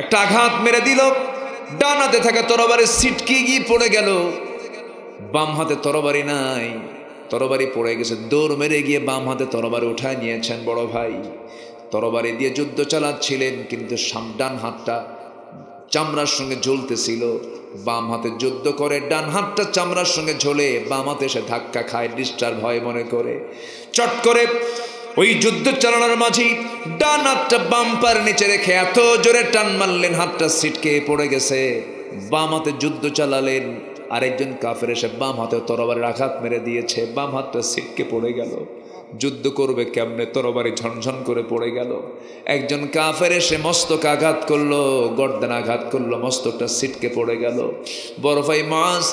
একটা আঘাত মেরে দিল। ডান হাতে থাকা তরবারি ছিটকে গিয়ে পড়ে গেল। বাম হাতে তরবারি নাই, তরবারি পড়ে গেছে। দৌড় মেরে গিয়ে বাম হাতে তরবারি উঠায় নিয়েছেন বড় ভাই। তরবারি দিয়ে যুদ্ধ চালাচ্ছিলেন, কিন্তু ডান হাতটা চামড়ার সঙ্গে ঝুলতেছিল। বাম হাতে যুদ্ধ করে ডান হাতটা চামড়ার সঙ্গে ঝোলে, বাম হাতে এসে ধাক্কা খায়, ডিস্টার্ব হয় মনে করে। চট করে ওই যুদ্ধ চালানোর মাঝে ডান হাতটা বাম পার নিচে রেখে এত জোরে টান মারলেন, হাতটা ছিটকে পড়ে গেছে। বাম হাতে যুদ্ধ চালালেন, আরেকজন কাফের এসে বাম হাতে তরবারির আঘাত মেরে দিয়েছে, বাম হাতটা ছিটকে পড়ে গেল। যুদ্ধ করবে কেমনে, তরবারি ঝনঝন করে পড়ে গেল। একজন কাফের এসে মস্তক আঘাত করলো, গর্দান আঘাত করলো, মস্তকটা ছিটকে পড়ে গেল। বড় ভাই মুআজ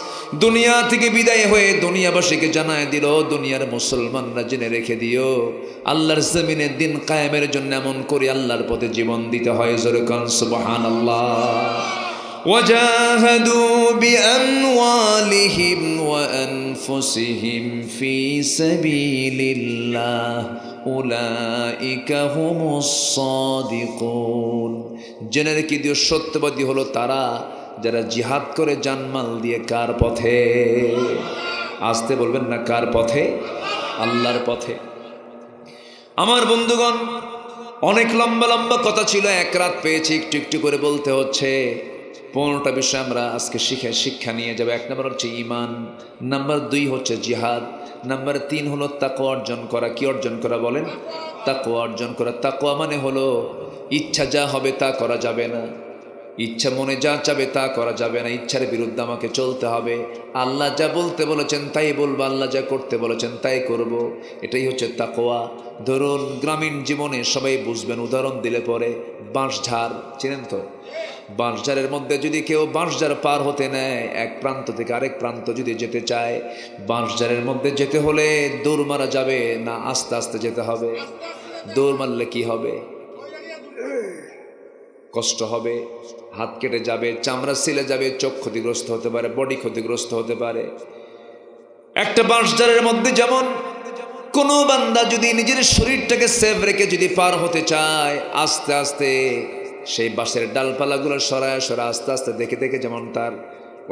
দুনিয়া থেকে বিদায় হয়ে দুনিয়াবাসীকে জানায় দিল, দুনিয়ার মুসলমানরা জেনে রেখে দিও, আল্লাহর জমিনে দিন কায়েমের জন্য এমন করে আল্লাহর পথে জীবন দিতে হয়। জোরে কোন সুবহানাল্লাহ। وجاهدوا بأموالهم وأنفسهم في سبيل الله أولئك هم الصادقون। জেনে রেখে দিও, সত্যবাদী হলো তারা যারা জিহাদ করে জানমাল দিয়ে। কার পথে? আসতে বলবেন না, কার পথে? আল্লাহর পথে। আমার বন্ধুগণ, অনেক লম্বা লম্বা কথা ছিল, এক রাত পেয়েছি, একটু একটু করে বলতে হচ্ছে। 15টা বিষয় আমরা আজকে শিক্ষা নিয়ে যাবো। 1 নম্বর হচ্ছে ঈমান, নাম্বার 2 হচ্ছে জিহাদ, নাম্বার 3 হলো তাকওয়া অর্জন করা। কি অর্জন করা বলেন? তাকওয়া অর্জন করা। তাকওয়া মানে হলো ইচ্ছা যা হবে তা করা যাবে না, ইচ্ছা মনে যা চাবে তা করা যাবে না, ইচ্ছার বিরুদ্ধে আমাকে চলতে হবে। আল্লাহ যা বলতে বলেছেন তাই বলবো, আল্লাহ যা করতে বলেছেন তাই করব। এটাই হচ্ছে তাকওয়া। ধরুন গ্রামীণ জীবনে সবাই বুঝবেন, উদাহরণ দিলে পরে বাঁশঝাড় চেনেন তো? বাঁশঝাড়ের মধ্যে যদি কেউ বাঁশঝাড় পার হতে নেয়, এক প্রান্ত থেকে আরেক প্রান্ত যদি যেতে চায়, বাঁশঝাড়ের মধ্যে যেতে হলে দৌড় মারা যাবে না আস্তে আস্তে যেতে হবে? দৌড় মারলে কি হবে? কষ্ট হবে, হাত কেটে যাবে, চামড়া ছিলে যাবে, চোখ ক্ষতিগ্রস্ত হতে পারে, বডি ক্ষতিগ্রস্ত হতে পারে। একটা বাঁশঝাড়ের মধ্যে যেমন কোনো বান্দা যদি নিজের শরীরটাকে সেভ রেখে যদি পার হতে চায়, আস্তে আস্তে সেই বাঁশের ডালপালাগুলো সরায় সরায় আস্তে আস্তে দেখে দেখে যেমন তার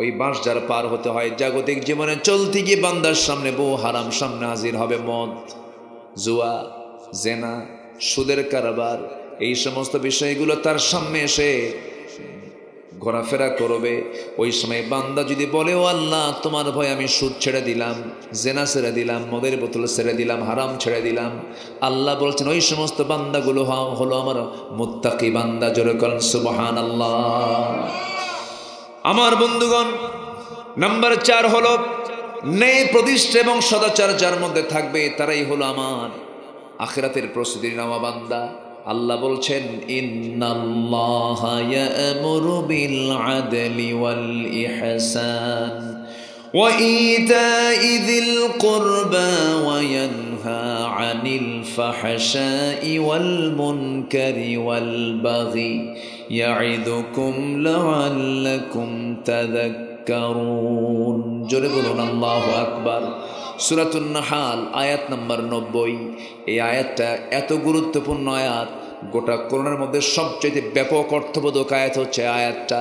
ওই বাঁশ যার পার হতে হয়, জাগতিক জীবনে চলতে গিয়ে বান্দার সামনে বহু হারাম সামনে হাজির হবে। মদ, জুয়া, জেনা, সুদের কারবার, এই সমস্ত বিষয়গুলো তার সামনে এসে ঘোরাফেরা করবে। ওই সময় বান্দা যদি বলে, ও আল্লাহ তোমার ভয় আমি সুদ ছেড়ে দিলাম, জেনা ছেড়ে দিলাম, মদের বোতল ছেড়ে দিলাম, হারাম ছেড়ে দিলাম, আল্লাহ বলছেন ওই সমস্ত বান্দাগুলো হলো আমার মুত্তাকি বান্দা। জোরে করেন সুবহানাল্লাহ। আমার বন্ধুগণ, নাম্বার 4 হলো ন্যায় প্রতিষ্ঠা এবং সদাচার যার মধ্যে থাকবে তারাই হলো আমার আখিরাতের প্রস্তুতি নেওয়া বান্দা। আল্লাহ বলছেন, ইন্নাল্লাহা ইয়া'মুরু বিল আদলি ওয়াল ইহসান ওয়া ইতা'i যিল কুরবা ওয়া ইয়ানহা আনিল ফাহশাই ওয়াল মুনকারি ওয়াল বাগি ইয়া'iদুকুম লা'আল্লাকুম তাযাক্কারুন। জোরে বলুন আল্লাহু আকবার। সূরাতুন নাহাল আয়াত নাম্বার 90। এই আয়াতটা এত গুরুত্বপূর্ণ আয়াত, গোটা কোরআনের মধ্যে সবচেয়ে ব্যাপক অর্থবোধক আয়াত হচ্ছে আয়াতটা।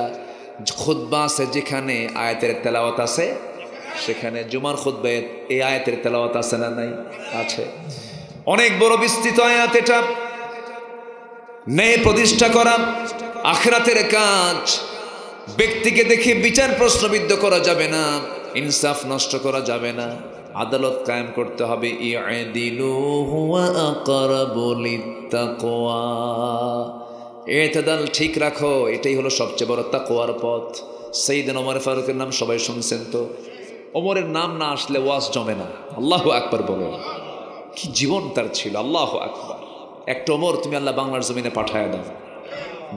খুতবা আছে যেখানে আয়াতের তেলাওয়াত আছে, সেখানে জুমার খুতবায় এই আয়াতের তেলাওয়াত আছে না নাই? আছে। অনেক বড় বিস্তৃত আয়াত এটা। ন্যায় প্রতিষ্ঠা করা আখিরাতের কাজ। ব্যক্তিকে দেখে বিচার প্রশ্নবিদ্ধ করা যাবে না, ইনসাফ নষ্ট করা যাবে না, আদালত কায়েম করতে হবে। ই'দিলু হুয়া আকরাবু লিত্তাকওয়া, ই'তিদাল ঠিক রাখো, এটাই হলো সবচেয়ে বড় তাকওয়ার পথ। সাইয়েদনা ওমর ফারুকের নাম সবাই শুনছেন তো। ওমরের নাম না আসলে ওয়াজ জমে না। আল্লাহু আকবার বলো, কি জীবন তার ছিল। আল্লাহু আকবার। একটা ওমর তুমি আল্লাহ বাংলার জমিনে পাঠায় দাও।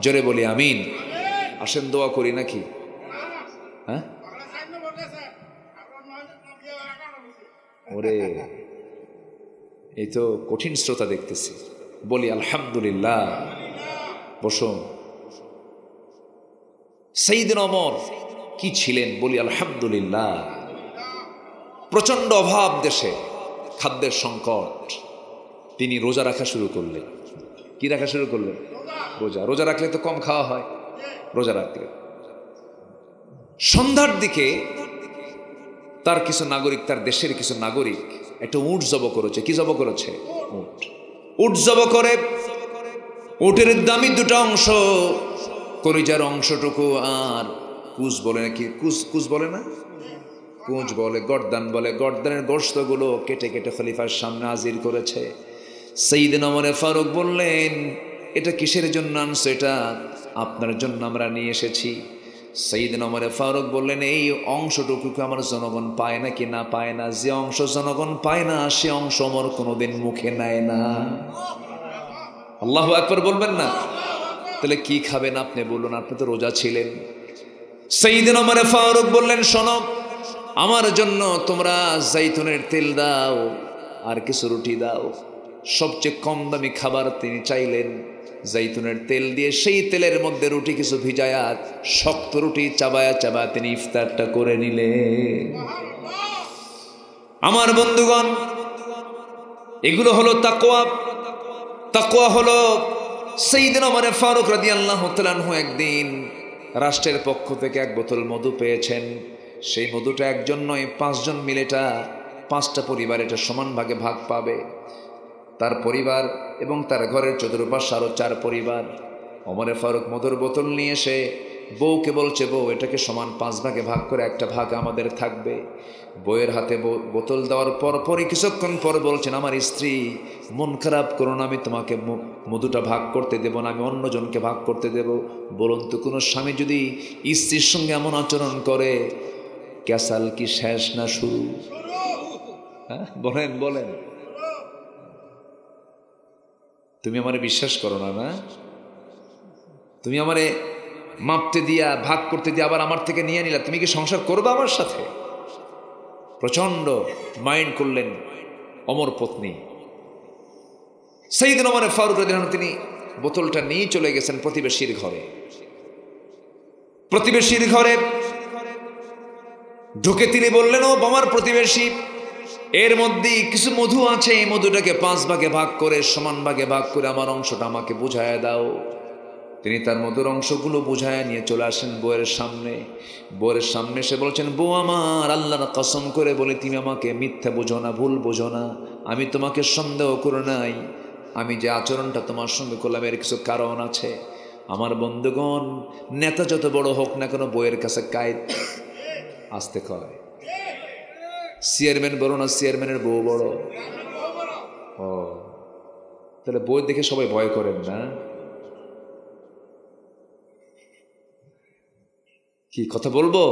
জোরে বলি আমিন। আসেন দোয়া করি নাকি? হ্যাঁ, ওরে এই তো কঠিন শ্রোতা দেখতেছি। বলি আলহামদুলিল্লাহ। বসুন। সাইয়েদনা ওমর কি ছিলেন? বলি আলহামদুলিল্লাহ। প্রচন্ড অভাব দেশে, খাদ্যের সংকট। তিনি রোজা রাখা শুরু করলেন। কি রাখা শুরু করলেন? রোজা। রোজা রাখলে তো কম খাওয়া হয়। রোজা রাখলে সন্ধ্যার দিকে তার কিছু নাগরিক, তার দেশের কিছু নাগরিক একটা উট জব করেছে। কি জব করেছে? উট জব করে। উটের দামি দুটো অংশ, কলিজার অংশটুকু আর কুচ বলে নাকি, কুচ বলে না, কুচ বলে, গর্দান বলে, গর্দানের গোশতগুলো কেটে কেটে খলিফার সামনে হাজির করেছে। সাইয়েদনা ওমর ফারুক বললেন, এটা কিসের জন্য আনছো? এটা আপনার জন্য আমরা নিয়ে এসেছি। সাইয়েদনা ওমর ফারুক বললেন, এই অংশটুকু আমার জনগণ পায় না কি না পায় না? যে অংশ জনগণ পায় না সে অংশ ওমর কোনোদিন মুখে নেয় না। আল্লাহু আকবার বলবেন না? তাহলে কি খাবেন আপনি বলুন? আপনি তো রোজা ছিলেন। সাইয়েদনা ওমর ফারুক বললেন, শোনো, আমার জন্য তোমরা জাইতুনের তেল দাও আর কিছু রুটি দাও। সবচেয়ে কম দামি খাবার তিনি চাইলেন। জাইতুনের তেল দিয়ে সেই তেলের মধ্যে রুটি কিছু ভিজায়া, শক্ত রুটি চাবায়া চাবায়া তিনি ইফতারটা করে নিলেন। আমার বন্ধুগণ, এগুলো হলো তাকওয়া। তাকওয়া হলো সাইয়েদনা ওমর ফারুক রাদিয়াল্লাহু তাআলা আনহু একদিন রাষ্ট্রের পক্ষ থেকে এক বোতল মধু পেয়েছেন। সেই মধুটা একজন নয়, 5 জন মিলে এটা 5টা পরিবার এটা সমান ভাগে ভাগ পাবে। তার পরিবার এবং তার ঘরের চতুর্পাশে আরো 4 পরিবার। ওমর ফারুক মধুর বোতল নিয়ে এসে বউকে বলছে, বউ এটাকে সমান 5 ভাগে ভাগ করে একটা ভাগ আমাদের থাকবে। বউয়ের হাতে বোতল দেওয়ার পরই কিছুক্ষণ পর বলছেন, আমার স্ত্রী, মন খারাপ করো না, আমি তোমাকে মধুটা ভাগ করতে দেব না, আমি অন্যজনকে ভাগ করতে দেব। বলুন তো, কোনো স্বামী যদি স্ত্রীর সঙ্গে এমন আচরণ করে, ক্যাসাল কি শেষ না শুরু? হ্যাঁ, বলেন বলেন। তুমি আমারে বিশ্বাস করো না? না, তুমি আমারে মাপতে দিয়া, ভাগ করতে দিয়া আবার আমার থেকে নিয়ে নিলা, তুমি কি সংসার করবে আমার সাথে? প্রচন্ড মাইন্ড করলেন ওমর পত্নী। সাইয়েদনা ওমর ফারুক রাদিয়াল্লাহু আনহু তিনি বোতলটা নিয়ে চলে গেছেন প্রতিবেশীর ঘরে। প্রতিবেশীর ঘরে ঢুকে তিনি বললেন, ও আমার প্রতিবেশী, এর মধ্যে কিছু মধু আছে, এই মধুটাকে 5 ভাগে ভাগ করে, সমান ভাগে ভাগ করে আমার অংশটা আমাকে বুঝায় দাও। তিনি তার মধুর অংশগুলো বুঝায় নিয়ে চলে আসেন বউয়ের সামনে। বউয়ের সামনে এসে বলছেন, বউ আমার, আল্লাহর কসম করে বলে তুমি আমাকে মিথ্যা বোঝো না, ভুল বোঝো না। আমি তোমাকে সন্দেহ করে নাই। আমি যে আচরণটা তোমার সঙ্গে করলাম এর কিছু কারণ আছে। আমার বন্ধুগণ, নেতা যত বড় হোক না কেন বইয়ের কাছে কায়েদ আসতে কয়। চেয়ারম্যান বড় না চেয়ারম্যানের বউ বড়? ও, তাহলে বই দেখে সবাই ভয় করেন না? কি কথা বলবো?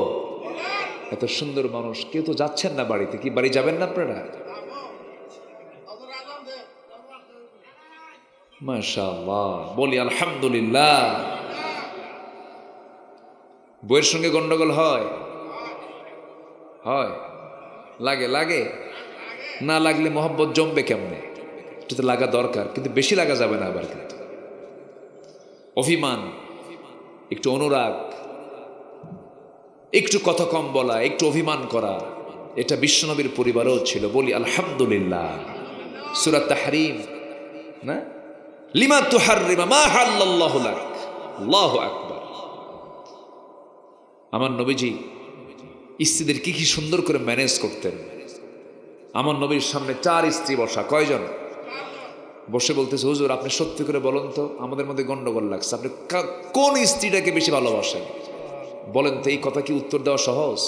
এত সুন্দর মানুষ, কেউ তো যাচ্ছেন না বাড়িতে। কি বাড়ি যাবেন না আপনারা? মাশাআল্লাহ, বলি আলহামদুলিল্লাহ। বইয়ের সঙ্গে গন্ডগোল হয়? হয়? লাগে? লাগে না লাগলে মোহাব্বত জমবে কেমনে? এটা তো লাগা দরকার, কিন্তু বেশি লাগা যাবে না আবার। কিন্তু অভিমান, একটু অনুরাগ, একটু কথা কম বলা, একটু অভিমান করা, এটা বিশ্বনবীর পরিবারও ছিল। বলি আলহামদুলিল্লাহ। সূরা তাহরীম না, লিমা তুহাররিমা মা হাল্লাল্লাহু লাক। আল্লাহু আকবার। আমার নবীজি স্ত্রীদের কি সুন্দর করে ম্যানেজ করতেন। আমার নবীর সামনে 4 স্ত্রী বসা। কয়জন? বসে বলতেছে, হুজুর আপনি সত্যি করে বলুন তো, আমাদের মধ্যে গন্ডগোল লাগছে, আপনি কোন স্ত্রীটাকে বেশি ভালোবাসেন বলেন তো। এই কথা কি উত্তর দেওয়া সহজ?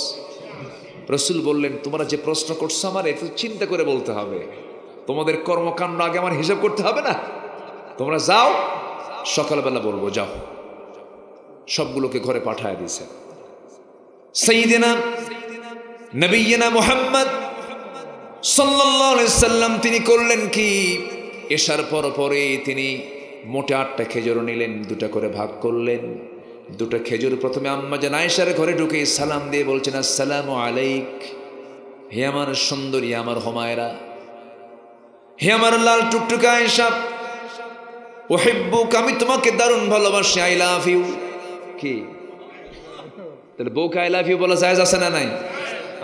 রাসূল বললেন, তোমরা যে প্রশ্ন করছো আমার একটু চিন্তা করে বলতে হবে। তোমাদের কর্মকাণ্ড আগে আমার হিসাব করতে হবে না। তোমরা যাও, সকালবেলা বলবো, যাও। সবগুলোকে ঘরে পাঠায় দিয়েছে। সাইয়্যিদিনা নবিয়্যিনা মুহাম্মদ সাল্লাল্লাহু আলাইহি সাল্লাম তিনি করলেন কি, এশার পরে তিনি মোটে 8টা খেজুর নিলেন, 2টা করে ভাগ করলেন। 2টা খেজুর প্রথমে আম্মা জান আয়েশার ঘরে ঢুকে সালাম দিয়ে বলছেন, আসসালামু আলাইক, হে আমার সুন্দরী, আমার হুমায়রা, হে আমার লাল টুকটুকে আয়েশা, উহিব্বুক, আমি তোমাকে দারুণ ভালোবাসি, আই লাভ ইউ। কি তাহলে বউকে আই লাভ ইউ বলা জায়েজ আছে না নাই?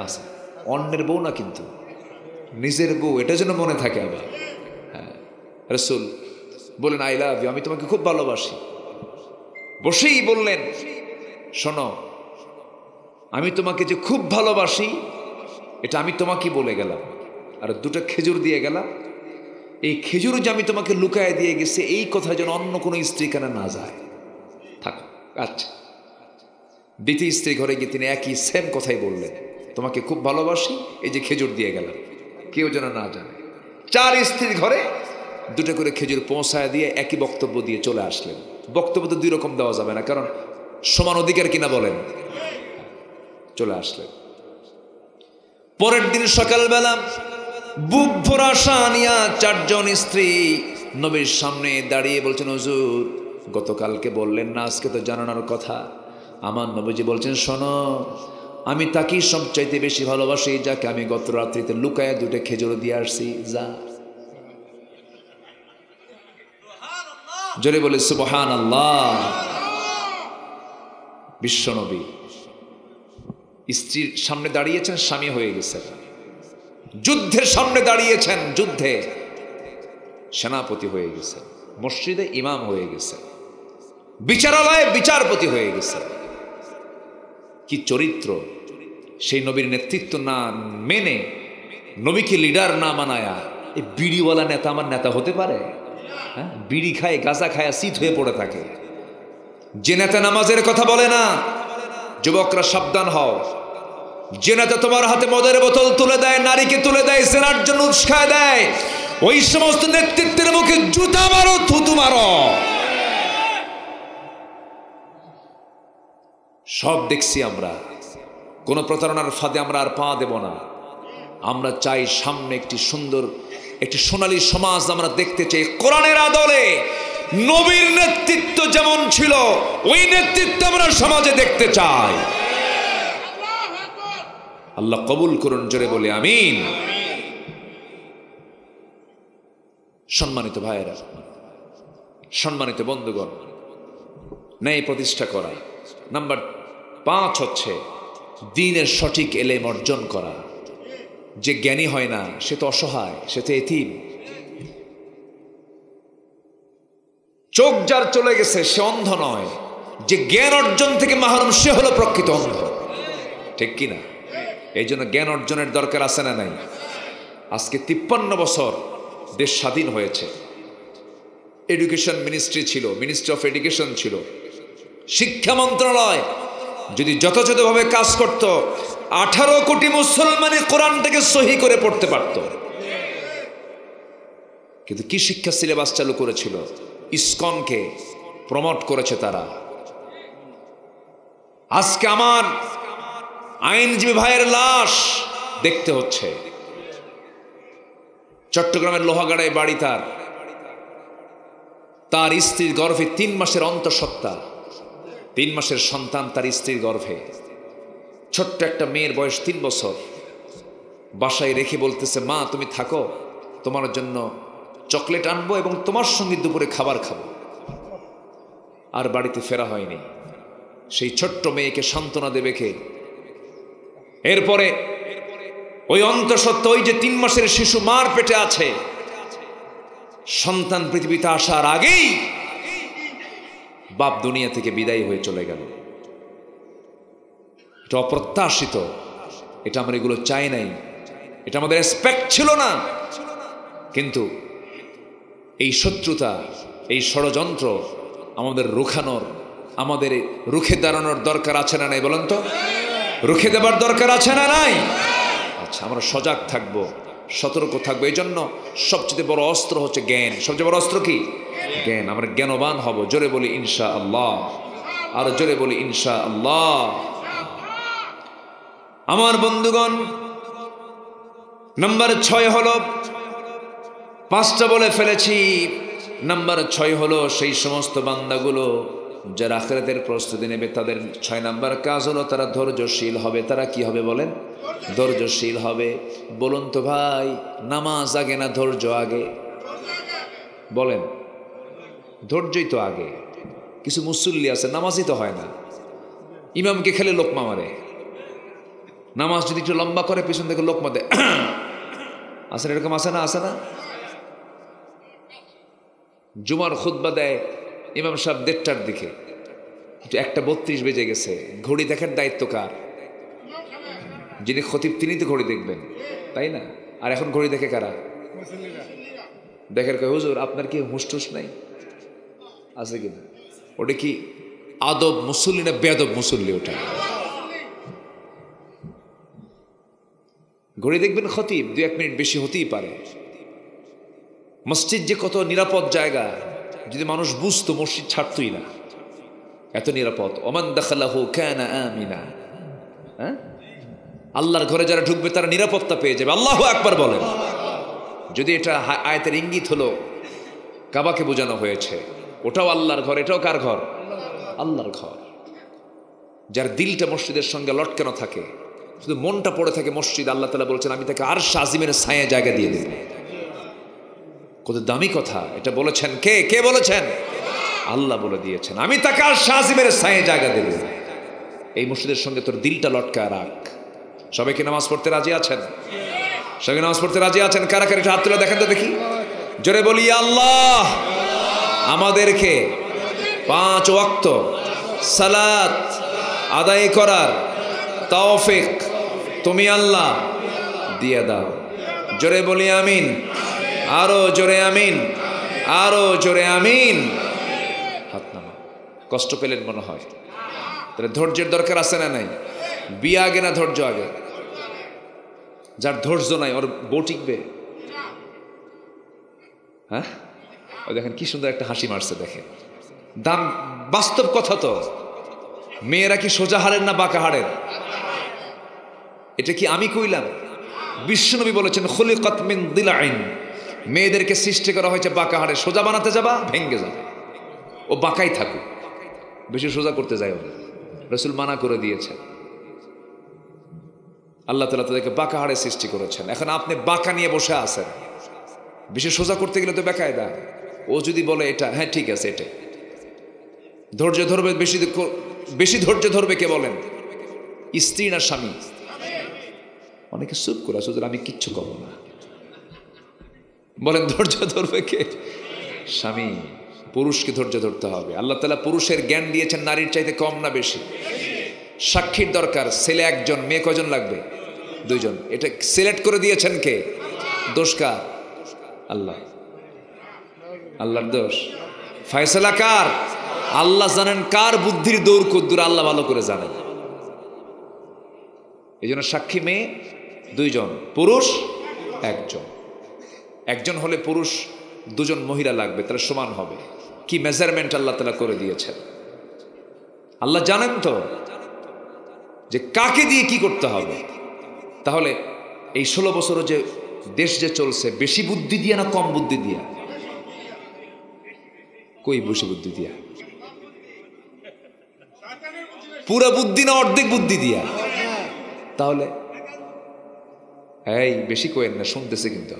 আছে। অন্যের বউ না, কিন্তু নিজের বউ, এটা যেন মনে থাকে আবার। হ্যাঁ, রাসূল বলেন আই লাভ ইউ, আমি তোমাকে খুব ভালোবাসি। বসেই বললেন, শোনো, আমি তোমাকে যে খুব ভালোবাসি এটা আমি তোমাকে বলে গেলাম, আর 2টা খেজুর দিয়ে গেলাম। এই খেজুর যে আমি তোমাকে লুকায় দিয়ে গেছি, এই কথা যেন অন্য কোনো স্ত্রী কানে না যায়। থাক। আচ্ছা, দ্বিতীয় স্ত্রী ঘরে গিয়ে তিনি একই সেম কথাই বললেন, তোমাকে খুব ভালোবাসি, এই যে খেজুর দিয়ে গেলাম, কেউ যেন না জানে। 4 স্ত্রীর ঘরে 2টা করে খেজুর পৌঁছায় দিয়ে একই বক্তব্য দিয়ে চলে আসলেন। বক্তব্য তো 2 রকম দেওয়া যাবে না, কারণ সমান অধিকার কিনা বলেন। চলে আসলেন। পরের দিন সকালবেলা বুক ভরা আশা নিয়া 4 জন স্ত্রী নবীর সামনে দাঁড়িয়ে বলছেন, হুজুর গতকালকে বললেন না, আজকে তো জানানোর কথা। আমার নবীজি বলছেন, শোনো, আমি তাকেই সবচাইতে বেশি ভালোবাসি যাকে আমি গত রাত্রিতে লুকায় 2টা খেজুর দিয়ে আসছি। যা, জোরে বলে সুবহানাল্লাহ। বিশ্বনবী স্ত্রীর সামনে দাঁড়িয়েছেন, স্বামী হয়ে গেছেন। যুদ্ধের সামনে দাঁড়িয়েছেন, যুদ্ধে সেনাপতি হয়ে গেছেন। মসজিদে ইমাম হয়ে গেছেন। বিচারালয়ে বিচারপতি হয়ে গেছেন। কি চরিত্র! সেই নবীর নেতৃত্ব না মেনে, নবীকে লিডার না মানায়া এই বিড়িওয়ালা নেতা আমার নেতা হতে পারে? হ্যাঁ, বিড়ি খায়, গাঁজা খায়, শীত হয়ে পড়ে থাকে। যে নেতা নামাজের কথা বলে না, যুবকরা সাবধান হও। যে নেতা তোমার হাতে মদের বোতল তুলে দেয়, নারীকে তুলে দেয়, জেনার জন্য উস্কায় দেয়, ওই সমস্ত নেতৃত্বের মুখে জুতা মারো, থুতু মারো। সব দেখছি আমরা। কোন প্রতারণার ফাঁদে আমরা আর পা দেব না। আমরা চাই সামনে একটি সুন্দর, একটি সোনালী সমাজ আমরা দেখতে চাই। কোরআনের আদলে নবীর নেতৃত্ব যেমন ছিল, ওই নেতৃত্ব আমরা সমাজে দেখতে চাই। আল্লাহ কবুল করুন, জোরে বলে আমিন। সম্মানিত ভাইয়েরা, সম্মানিত বন্ধুগণ, ন্যায় প্রতিষ্ঠা করা। নাম্বার 5 হচ্ছে দ্বীনের সঠিক এলেম অর্জন করা। যে জ্ঞানী হয় না সে তো অসহায়, সে তো এতিম। চোখ যার চলে গেছে সে অন্ধ নয়, যে জ্ঞান অর্জন থেকে মাহরুম সে হলো প্রকৃত অন্ধ। ঠিক কিনা? এই জন্য জ্ঞান অর্জনের দরকার আছে না নাই? আজকে 53 বছর দেশ স্বাধীন হয়েছে, এডুকেশন মিনিস্ট্রি ছিল, মিনিস্ট্রি অফ এডুকেশন ছিল, শিক্ষা মন্ত্রণালয় যদি যথাযথভাবে কাজ করত 18 কোটি মুসলমানই কোরআনটাকে সহি করে পড়তে পারত। কিন্তু কি শিক্ষা সিলেবাস চালু করেছিল? ইসকনকে প্রমোট করেছে তারা। আজকে আমার আইনজীবী ভাইয়ের লাশ দেখতে হচ্ছে। চট্টগ্রামের লোহাগাড়ায় বাড়ি তার স্ত্রীর গর্ভে 3 মাসের অন্তঃসত্ত্বা, 3 মাসের সন্তান তার স্ত্রীর গর্ভে। ছোট্ট একটা মেয়ের বয়স 3 বছর, বাসায় রেখে বলতেছে, মা তুমি থাকো, তোমার জন্য চকলেট আনবো এবং তোমার সঙ্গে দুপুরে খাবার খাবো। আর বাড়িতে ফেরা হয়নি। সেই ছোট্ট মেয়েকে সান্ত্বনা দেবে কে? এরপরে ওই অন্তঃসত্ত্বা, ওই যে 3 মাসের শিশু মার পেটে আছে, সন্তান পৃথিবীতে আসার আগেই বাপ দুনিয়া থেকে বিদায় হয়ে চলে গেল। এটা অপ্রত্যাশিত, এটা আমরা এগুলো চাই নাই, এটা আমাদের এক্সপেক্ট ছিল না। কিন্তু এই শত্রুতা, এই ষড়যন্ত্র আমাদের রুখানোর, আমাদের রুখে দাঁড়ানোর দরকার আছে না নাই? বলেন তো, রুখে দেবার দরকার আছে না নাই? আচ্ছা, আমরা সজাগ থাকবো, সতর্ক থাকবো। এই জন্য সবচেয়ে বড় অস্ত্র হচ্ছে জ্ঞান। সবচেয়ে বড় অস্ত্র কি? জ্ঞান। আমরা জ্ঞানবান হব। জোরে বলি ইনশা আল্লাহ, আর জোরে বলি ইনশা আল্লাহ। আমার বন্ধুগণ, নাম্বার 6 হলো, 5টা বলে ফেলেছি, নাম্বার 6 হলো সেই সমস্ত বান্দাগুলো যারা আখিরাতের প্রস্তুতি নেবে, তাদের 6 নাম্বার কাজ হলো তারা ধৈর্যশীল হবে। তারা কি হবে বলেন? ধৈর্যশীল হবে। বলুন তো ভাই, নামাজ আগে না ধৈর্য আগে? বলেন, ধৈর্যই তো আগে। কিছু মুসল্লি আছে নামাজই তো হয় না, ইমামকে খেলে লোকমা মারে। নামাজ যদি একটু লম্বা করে পিছন থেকে লোকমা দেয়, আসেন, এরকম আসে না? আসে না? জুমার খুতবা দেয় ইমাম সাহেব 1:30টার দিকে, একটু 1:32 বেজে গেছে। ঘড়ি দেখার দায়িত্ব কার? যিনি খতিব তিনি তো ঘড়ি দেখবেন, তাই না? আর এখন ঘড়ি দেখে কারা? দেখের কয়, হুজুর আপনার কি হুঁশটুস নাই? আছে কিনা? ওটা কি আদব মুসল্লি না বেয়াদব মুসল্লি? ওটা ঘড়ি দেখবেন খতিব 2-1 মিনিট বেশি হতেই পারে। মসজিদ যে কত নিরাপদ জায়গা, যদি মানুষ বুঝতো মসজিদ ছাড়তই না, এত নিরাপদ। ওমান দাখালাহু কানা আমিনা। হ্যাঁ, আল্লাহর ঘরে যারা ঢুকবে তারা নিরাপত্তা পেয়ে যাবে। আল্লাহু আকবার বলেন। যদি এটা আয়াতের ইঙ্গিত হলো কাবাকে বোঝানো হয়েছে, ওটাও আল্লাহর ঘর। এটাও কার ঘর? আল্লাহর ঘর। যার দিলটা মসজিদের সঙ্গে লটকানো থাকে, শুধু মনটা পড়ে থাকে মসজিদ, আল্লাহ তাআলা বলছেন আমি তাকে আরশ আজিমের ছায়া জায়গা দিয়ে দেব। কত দামি কথা এটা বলেছেন কে? কে বলেছেন? আল্লাহ বলে দিয়েছেন, আমি তাকে আরশ আজিমের ছায়া জায়গা দেব। এই মসজিদের সঙ্গে তোর দিলটা লটকায় রাখ। সবাইকে নামাজ পড়তে রাজি আছেন? সবাই নামাজ পড়তে রাজি আছেন? কারা কারা হাত তুলে দেখেন তো দেখি। জোরে বলি, আল্লাহ আমাদেরকে 5 ওয়াক্ত সালাত আদায় করার তৌফিক তুমি আল্লাহ দিয়ে দাও। জোরে বলি আমিন। আরো জোরে আমিন, আরো জোরে আমিন। হাত নামা। কষ্ট পেলেন মনে হয়? তাহলে ধৈর্যের দরকার আছে না নাই? বিয়ে আগে না ধৈর্য আগে? যার ধৈর্য নাই ওর বউ টিকবে? হ্যাঁ, ওই দেখেন কি সুন্দর একটা হাসি মারছে, দেখেন। দাম বাস্তব কথা তো। মেয়েরা কি সোজা হাড়ের না বাঁকা হাড়ের? এটা কি আমি কইলাম? বিশ্বনবী বলেছেন খুলিকাত মিন দিলাইন, মেয়েদেরকে সৃষ্টি করা হয়েছে বাঁকা হাড়ে। সোজা বানাতে যাবা ভেঙ্গে যাবে, ও বাঁকাই থাকুক, বেশি সোজা করতে যায় ওরা। রাসূল মানা করে দিয়েছেন। আল্লাহ তাআলা তাদেরকে বাঁকা হাড়ে সৃষ্টি করেছেন। এখন আপনি বাঁকা নিয়ে বসে আছেন, বেশি সোজা করতে গেলে তো বেকায় দা। ও যদি বলে এটা হ্যাঁ ঠিক আছে, এটা ধৈর্য ধরবে, বেশি ধৈর্য ধরবে কে বলেন? স্ত্রী না স্বামী? অনেকে চুপ করে আছে, আমি কিচ্ছু করবো না। বলেন ধৈর্য ধরবে কে? স্বামী। পুরুষকে ধৈর্য ধরতে হবে। আল্লাহ তাআলা পুরুষের জ্ঞান দিয়েছেন নারীর চাইতে কম না বেশি? সাক্ষীর দরকার, ছেলে একজন, মেয়ে কজন লাগবে? দুইজন। এটা সিলেক্ট করে দিয়েছেন কে? দোষ কার? আল্লাহ। আল্লাহর দোষ? ফয়সালা কার? আল্লাহ জানেন কার বুদ্ধির দৌড় কদ্দুর, আল্লাহ ভালো করে জানেন। এই জন্য সাক্ষী মেয়ে দুইজন, পুরুষ একজন। একজন হলে পুরুষ দুজন মহিলা লাগবে, তারা সমান হবে। কি মেজারমেন্ট আল্লাহ তাআলা করে দিয়েছেন। আল্লাহ জানেন তো যে কাকে দিয়ে কি করতে হবে। তাহলে এই 16 বছর যে দেশ যে চলছে, বেশি বুদ্ধি দিয়া না কম বুদ্ধি দিয়া? কই বেশি বুদ্ধি দিয়া? পুরা বুদ্ধি না অর্ধেক বুদ্ধি দিয়া? তাহলে এই বেশি কোয়েন না, শুনতেছে কিন্তু।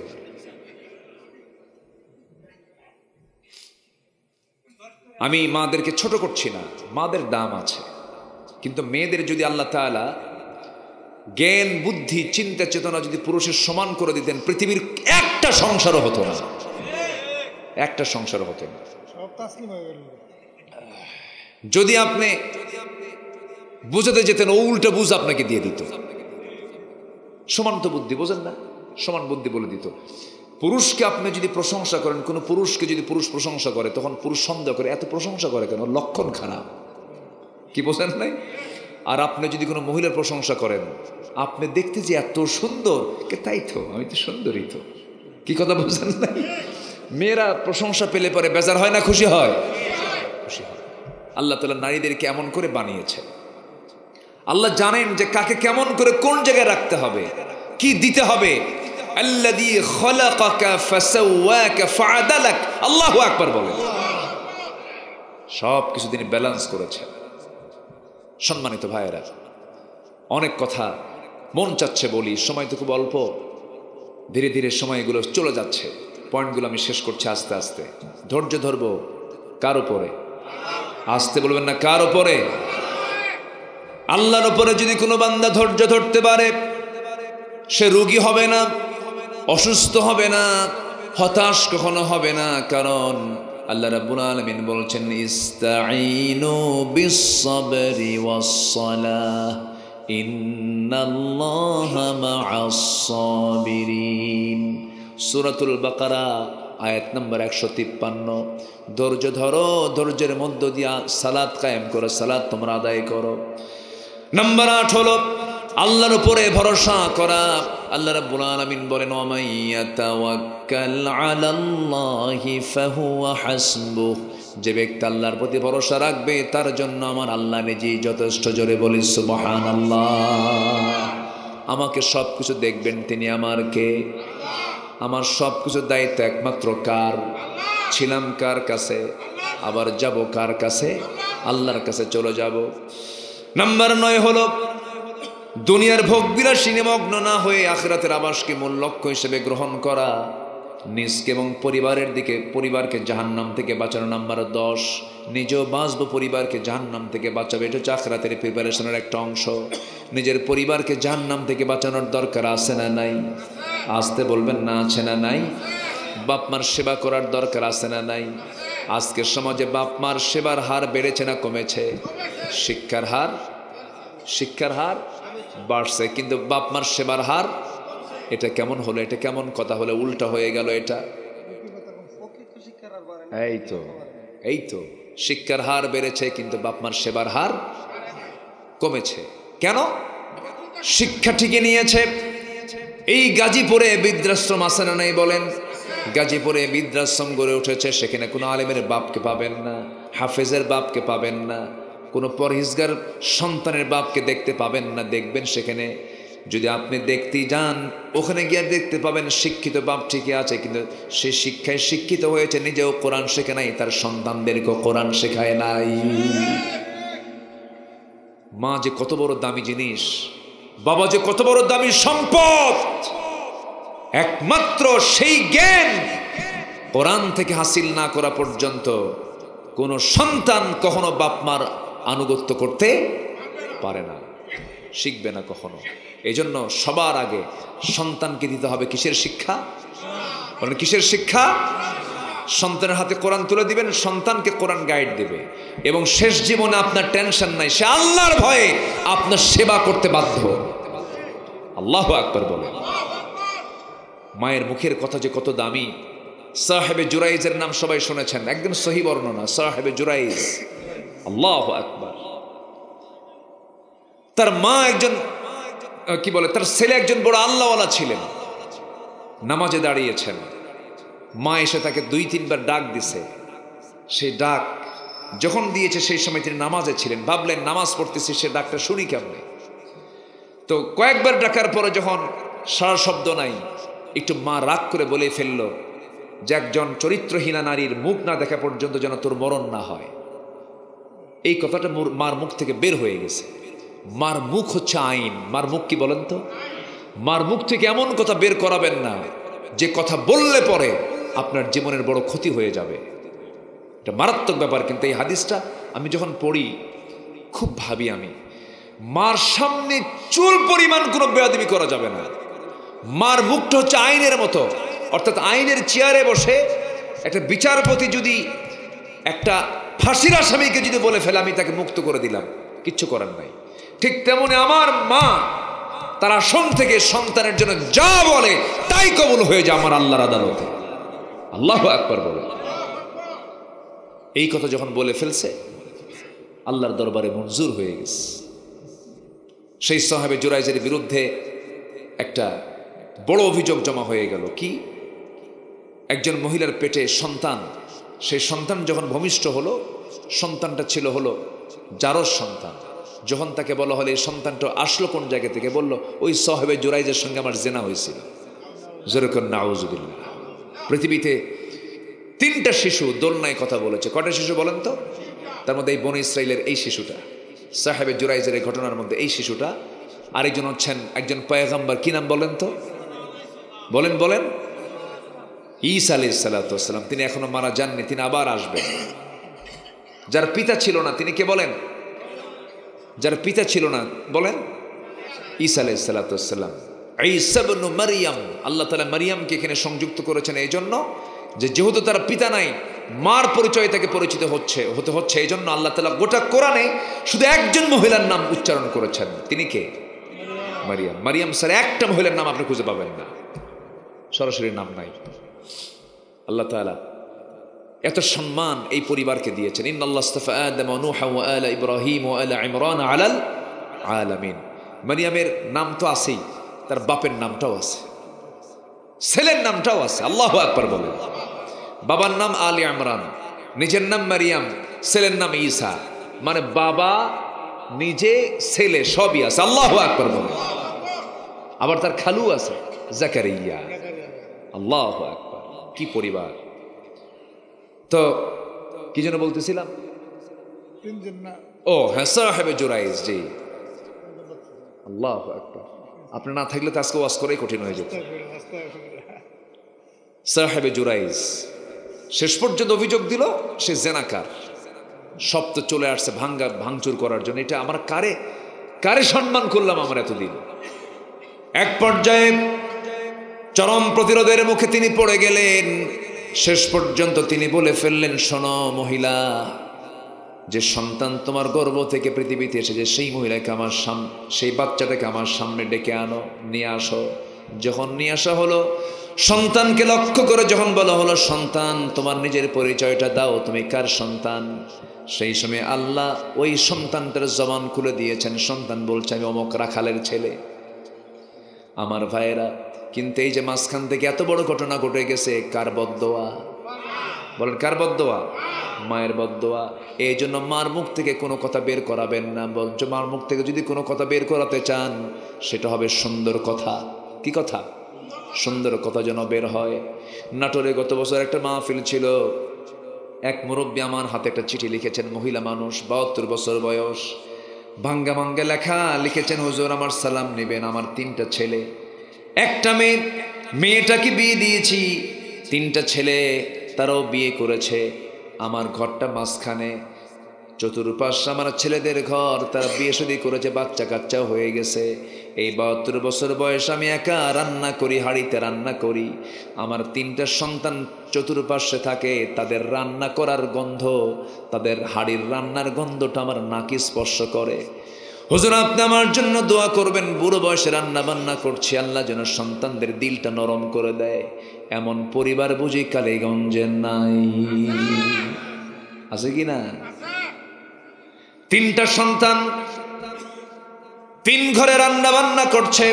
আমি মাদেরকে ছোট করছি না, মাদের দাম আছে, কিন্তু মেয়েদের যদি আল্লাহ তাআলা জ্ঞান বুদ্ধি চিন্তা চেতনা যদি পুরুষের সমান করে দিতেন, পৃথিবীর একটা সংসারও হতো না, একটা সংসারও হতো না। যদি আপনি বুঝাতে যেতেন, ও উল্টা বুঝ আপনাকে দিয়ে দিত। সমান তো বুদ্ধি, বোঝেন না? সমান বুদ্ধি বলে দিত। পুরুষকে আপনি যদি প্রশংসা করেন, কোনো পুরুষকে যদি পুরুষ প্রশংসা করে, তখন পুরুষ সন্দেহ করে, এত প্রশংসা করে কেন, লক্ষণ খারাপ। কি বোঝেন নাই? আর আপনি যদি কোনো মহিলার প্রশংসা করেন, আপনি দেখতে যে এত সুন্দর, তাই তো আমি তো সুন্দরই তো। কি কথা বোঝেন নাই? মেয়েরা প্রশংসা পেলে পরে বেজার হয় না খুশি হয়? খুশি হয়। আল্লাহ তাআলা নারীদেরকে এমন করে বানিয়েছে। আল্লাহ জানেন যে কাকে কেমন করে কোন জায়গায় রাখতে হবে, কি দিতে হবে। আল্লাযী খালাকাকা ফাসাওয়াকা ফাআদালাক। আল্লাহু আকবার বলেন। সব কিছু তিনি ব্যালেন্স করেছেন। সম্মানিত ভাইয়েরা, অনেক কথা মন চাচ্ছে বলি, সময় তো খুব অল্প, ধীরে ধীরে সময়গুলো চলে যাচ্ছে। পয়েন্টগুলো আমি শেষ করছি আস্তে আস্তে। ধৈর্য ধরবো কার উপরে? আসতে বলবেন না, কার উপরে? আল্লাহর উপরে যদি কোনো বান্দা ধৈর্য ধরতে পারে, সে রোগী হবে না, অসুস্থ হবে না, হতাশ কখনো হবে না। কারণ আল্লাহ রাব্বুল আলামিন বলছেন, ইস্তাঈনু বিস-সাবরি ওয়াস-সালাহ ইন্নাল্লাহা মা'আস-সাবিরিন। সূরাতুল বাকারা আয়াত নম্বর 153। ধৈর্য ধরো, ধৈর্যের মধ্য দিয়া সালাত কায়েম করো, সালাত তোমরা আদায় করো। নাম্বার 8 হলো আল্লাহর উপরে ভরসা করা। আল্লাহ রাব্বুল আলামিন বলেন, ওয়া মান ইয়াতাওয়াক্কাল আলাল্লাহি ফাহুয়া হাসবুহ। যে ব্যক্তি আল্লাহর প্রতি ভরসা রাখবে, তার জন্য আমার আল্লাহ নিজেই যথেষ্ট। জোরে বলি সুবহানাল্লাহ। আমাকে সব কিছু দেখবেন তিনি, আমার কে? আমার সব কিছুর দায়িত্ব একমাত্র কার? ছিলাম কার কাছে, আবার যাব কার কাছে? আল্লাহর কাছে চলে যাব। নাম্বার 9 হলো দুনিয়ার ভোগ বিলাসী নিমগ্ন না হয়ে আখিরাতের আবাসকে মূল লক্ষ্য হিসেবে গ্রহণ করা, নিজকে এবং পরিবারকে জাহান্নাম থেকে বাঁচানো। নাম্বার 10, নিজেও বাঁচবো, পরিবারকে জাহান্নাম থেকে বাঁচাবে। এটা হচ্ছে আখিরাতের প্রিপারেশনের একটা অংশ। নিজের পরিবারকে জাহান্নাম থেকে বাঁচানোর দরকার আছে না নাই? আসতে বলবেন না, আছে না নাই? বাপ মার সেবা করার দরকার আছে না নাই? আজকের সমাজে বাপ মার সেবার হার বেড়েছে না কমেছে? শিক্ষার হার বাড়ছে, কিন্তু বাপ মার সেবার হার, এটা কেমন হলো? এটা কেমন কথা হলো? উল্টা হয়ে গেল এটা। এই তো শিক্ষার হার বেড়েছে, কিন্তু বাপ মার সেবার হার কমেছে। কেন? শিক্ষা ঠিকই নিয়েছে। এই গাজীপুরে বৃদ্ধাশ্রম আছে না নাই বলেন? গাজীপুরে বৃদ্ধাশ্রম গড়ে উঠেছে, সেখানে কোনো আলেমের বাপকে পাবেন না, হাফেজের বাপকে পাবেন না, কোনো পরহেজগার সন্তানের বাপকে দেখতে পাবেন না। দেখবেন সেখানে, যদি আপনি দেখতে যান, ওখানে গিয়ে দেখতে পাবেন শিক্ষিত বাপ ঠিকই আছে, কিন্তু সে শিক্ষায় শিক্ষিত হয়েছে, নিজেও কোরআন শেখে নাই, তার সন্তানদেরকেও কোরআন শেখায় নাই। মা যে কত বড় দামি জিনিস, বাবা যে কত বড় দামি সম্পদ, একমাত্র সেই জ্ঞান কোরআন থেকে হাসিল না করা পর্যন্ত কোন সন্তান কখনো বাপ মার আনুগত্য করতে পারে না, শিখবে না কখনো। এই জন্য সবার আগে সন্তানকে দিতে হবে কিসের শিক্ষা? কিসের শিক্ষা? সন্তানের হাতে কোরআন তুলে দিবেন, সন্তানকে কোরআন গাইড দেবে, এবং শেষ জীবনে আপনার টেনশন নাই, সে আল্লাহর ভয়ে আপনার সেবা করতে বাধ্য। আল্লাহু আকবার বলে। মায়ের মুখের কথা যে কত দামি। সাহেবে জুরাইজের নাম সবাই শুনেছেন, একদম সহি বর্ণনা, সাহেবে জুরাইজ। আল্লাহু আকবার। তার মা একজন কি বলে, তার ছেলে একজন বড় আল্লাহওয়ালা ছিলেন, নামাজে দাঁড়িয়েছেন, মা এসে তাকে 2-3 বার ডাক দিছে। সেই ডাক যখন দিয়েছে সেই সময় তিনি নামাজে ছিলেন, ভাবলেন নামাজ পড়তেছি, সে ডাকটা শুনি কেমনে। তো কয়েকবার ডাকার পরে যখন সারা শব্দ নাই, একটু মা রাগ করে বলে ফেলল যে একজন চরিত্রহীনা নারীর মুখ না দেখা পর্যন্ত যেন তোর মরণ না হয়। এই কথাটা মার মুখ থেকে বের হয়ে গেছে। মার মুখ হচ্ছে আইন। মার মুখ কি বলেন তো? মার মুখ থেকে এমন কথা বের করাবেন না যে কথা বললে পরে আপনার জীবনের বড় ক্ষতি হয়ে যাবে। এটা মারাত্মক ব্যাপার। কিন্তু এই হাদিসটা আমি যখন পড়ি খুব ভাবি, আমি মার সামনে চুল পরিমাণ কোনো বেয়াদবি করা যাবে না। মার মুখটা হচ্ছে আইনের মতো, অর্থাৎ আইনের চেয়ারে বসে একটা বিচারপতি যদি একটা ফাঁসির আসামিকে যদি বলে ফেলে আমি তাকে মুক্ত করে দিলাম, কিচ্ছু করার নাই, ঠিক তেমনি আমার মা তার আসন থেকে সন্তানের জন্য যা বলে তাই কবুল হয়ে যায় আমার আল্লাহর আদালতে। আল্লাহু আকবার বলে। এই কথা যখন বলে ফেলছে আল্লাহর দরবারে মঞ্জুর হয়ে গেছে। সেই সাহাবে জুরাইজের বিরুদ্ধে একটা বড় অভিযোগ জমা হয়ে গেল। কি? একজন মহিলার পেটে সন্তান, সেই সন্তান যখন ভূমিষ্ঠ হলো, সন্তানটা ছিল হলো জারজ সন্তান। যখন তাকে বলা হলো এই সন্তানটা আসলো কোন জায়গা থেকে, বলল ওই সাহাবে জুরাইজের সঙ্গে আমার জেনা হয়েছিল। যেরকম নাউজুবিল্লাহ। পৃথিবীতে 3টা শিশু দোলনায় কথা বলেছে। কটা শিশু বলেন তো? তার মধ্যে এই বনী ইসরাইলের এই শিশুটা, সাহেবে জুরাইজের এই ঘটনার মধ্যে এই শিশুটা, আরেকজন হচ্ছেন একজন পয়গম্বর। কি নাম বলেন তো? বলেন বলেন। ঈসা আলাইহিস সালাতু ওয়াস সালাম। তিনি এখনো মারা যাননি, তিনি আবার আসবেন। যার পিতা ছিল না তিনি কে বলেন? যার পিতা ছিল না বলেন ঈসা আলাইহিস সালাতু ওয়াস সালাম। ঈসা ইবনে মারইয়াম। আল্লাহ তাআলা মারইয়ামকে এখানে সংযুক্ত করেছেন এই জন্য যে যেহেতু তার পিতা নাই, মার পরিচয় তাকে পরিচিত হতে হচ্ছে। এই জন্য আল্লাহ তাআলা গোটা কোরআনে শুধু একজন মহিলার নাম উচ্চারণ করেছেন। তিনি কে? মারিয়াম। মারিয়াম স্যার একটা মহিলার নাম আপনি খুঁজে পাবেন না, সরাসরি নাম নাই। আল্লাহ তাআলা এত সম্মান এই পরিবারকে দিয়েছেন। ইন্নাল্লাহ আস্তাফা আদম ওয়া নূহা ওয়া আলা ইব্রাহিম ওয়া আলা ইমরান আলাল আলামিন। মারিয়ামের নাম তো আছেই, তার বাপের নামটাও আছে, ছেলের নামটাও আছে। আল্লাহু আকবার বলেন। বাবার নাম আলী ইমরান, নিজের নাম মারিয়াম, ছেলের নাম ঈসা। মানে বাবা, নিজে, ছেলে সবই আছে। আল্লাহু আকবার বলেন। আবার তার খালু আছে জাকারিয়া। আল্লাহু আকবার। কি পরিবার! তো কি যেন বলতেছিলাম? ও হ্যাঁ, সাহেবে জুরাইজ। জি, আল্লাহু আকবার। আপনি না থাকলে তো আজকে ওয়াজ করাই কঠিন হয়ে যেত। সাহেবে জুরাইজ শেষ পর্যন্ত অভিযোগ দিল সে জেনাকার। সব তো চলে আসছে ভাঙচুর করার জন্য। এটা আমার কারে সম্মান করলাম আমার এতদিন। এক পর্যায়ে চরম প্রতিরোধের মুখে তিনি পড়ে গেলেন। শেষ পর্যন্ত তিনি বলে ফেললেন, শোনো মহিলা, যে সন্তান তোমার গর্ভ থেকে পৃথিবীতে এসেছে সেই মহিলাকে সেই বাচ্চাটাকে আমার সামনে ডেকে আনো, নিয়ে আসো। যখন নিয়ে আসা হলো, সন্তানকে লক্ষ্য করে যখন বলা হলো, সন্তান তোমার নিজের পরিচয়টা দাও, তুমি কার সন্তান? সেই সময় আল্লাহ ওই সন্তানটার জবান খুলে দিয়েছেন। সন্তান বলছে আমি অমুক রাখালের ছেলে। আমার ভাইয়েরা, কিন্তু এই যে মাঝখান থেকে এত বড় ঘটনা ঘটে গেছে, কার বদদোয়া? বলেন কার বদদোয়া? মায়ের বদদোয়া। এই জন্য মার মুখ থেকে কোনো কথা বের করাবেন না। বলছো মার মুখ থেকে যদি কোনো কথা বের করাতে চান, সেটা হবে সুন্দর কথা। কি কথা? সুন্দর কথা যেন বের হয়। নাটোরে গত বছর একটা মাহফিল ছিল। এক মুরব্বী আমার হাতে একটা চিঠি লিখেছেন, মহিলা মানুষ, 72 বছর বয়স, ভাঙ্গা ভাঙ্গা লেখা লিখেছেন, হুজুর আমার সালাম নেবেন, আমার 3টা ছেলে, একটা মেয়ে। মেয়েটাকে বিয়ে দিয়েছি, 3টা ছেলে, তারাও বিয়ে করেছে। আমার ঘরটা মাঝখানে, চতুর্পাশে আমার ছেলেদের ঘর, তারা বিয়ে শাদী করেছে, বাচ্চা কাচ্চাও হয়ে গেছে। এই 72 বছর বয়স আমি একা রান্না করি, হাঁড়িতে রান্না করি। আমার 3টা সন্তান চতুর্পাশে থাকে, তাদের রান্না করার গন্ধ, তাদের হাঁড়ির রান্নার গন্ধটা আমার নাকি স্পর্শ করে। হুজুর আপনি আমার জন্য দোয়া করবেন, বুড়ো বয়সে রান্না বান্না করছি, আল্লাহ যেন সন্তানদের দিলটা নরম করে দেয়। এমন পরিবার বুঝি কালীগঞ্জে নাই? আছে কি না? 3টা সন্তান, 3 ঘরে রান্না বান্না করছে,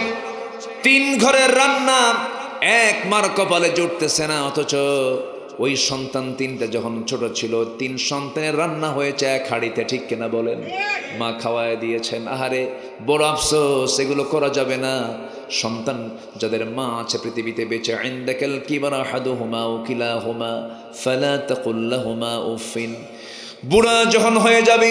3 ঘরের রান্না এক মার কপালে জুটতেছে না। অথচ ওই সন্তান 3টা যখন ছোট ছিল, 3 সন্তানের রান্না হয়েছে এক হাঁড়িতে, ঠিক কিনা বলেন? মা খাওয়ায় দিয়েছেন। আহারে বড় আফসোস, এগুলো করা যাবে না। সন্তান যাদের মা আছে পৃথিবীতে বেঁচে, ইনদাকাল কিবারা আহাদুহুমা আও কিলাহুমা ফালা তাকুল লাহুমা উফিন। বুড়া যখন হয়ে যাবে,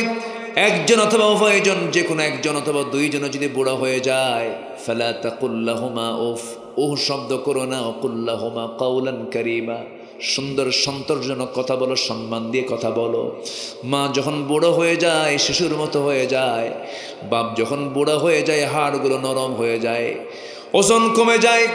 একজন অথবা উভয়জন, যে কোনো একজন অথবা 2জনও যদি বুড়া হয়ে যায়, ফালা তাকুল লাহুমা উফ, ওহ শব্দ করো না, কুল লাহুমা কাওলান কারীমা, সুন্দর সন্তর্জনক কথা বলো, সম্মান দিয়ে কথা বলো। মা যখন বুড়ো হয়ে যায়, শিশুর মতো হয়ে যায়। বাপ যখন বুড়ো হয়ে যায়, হাড়গুলো নরম হয়ে যায়, ওজন কমে যায়,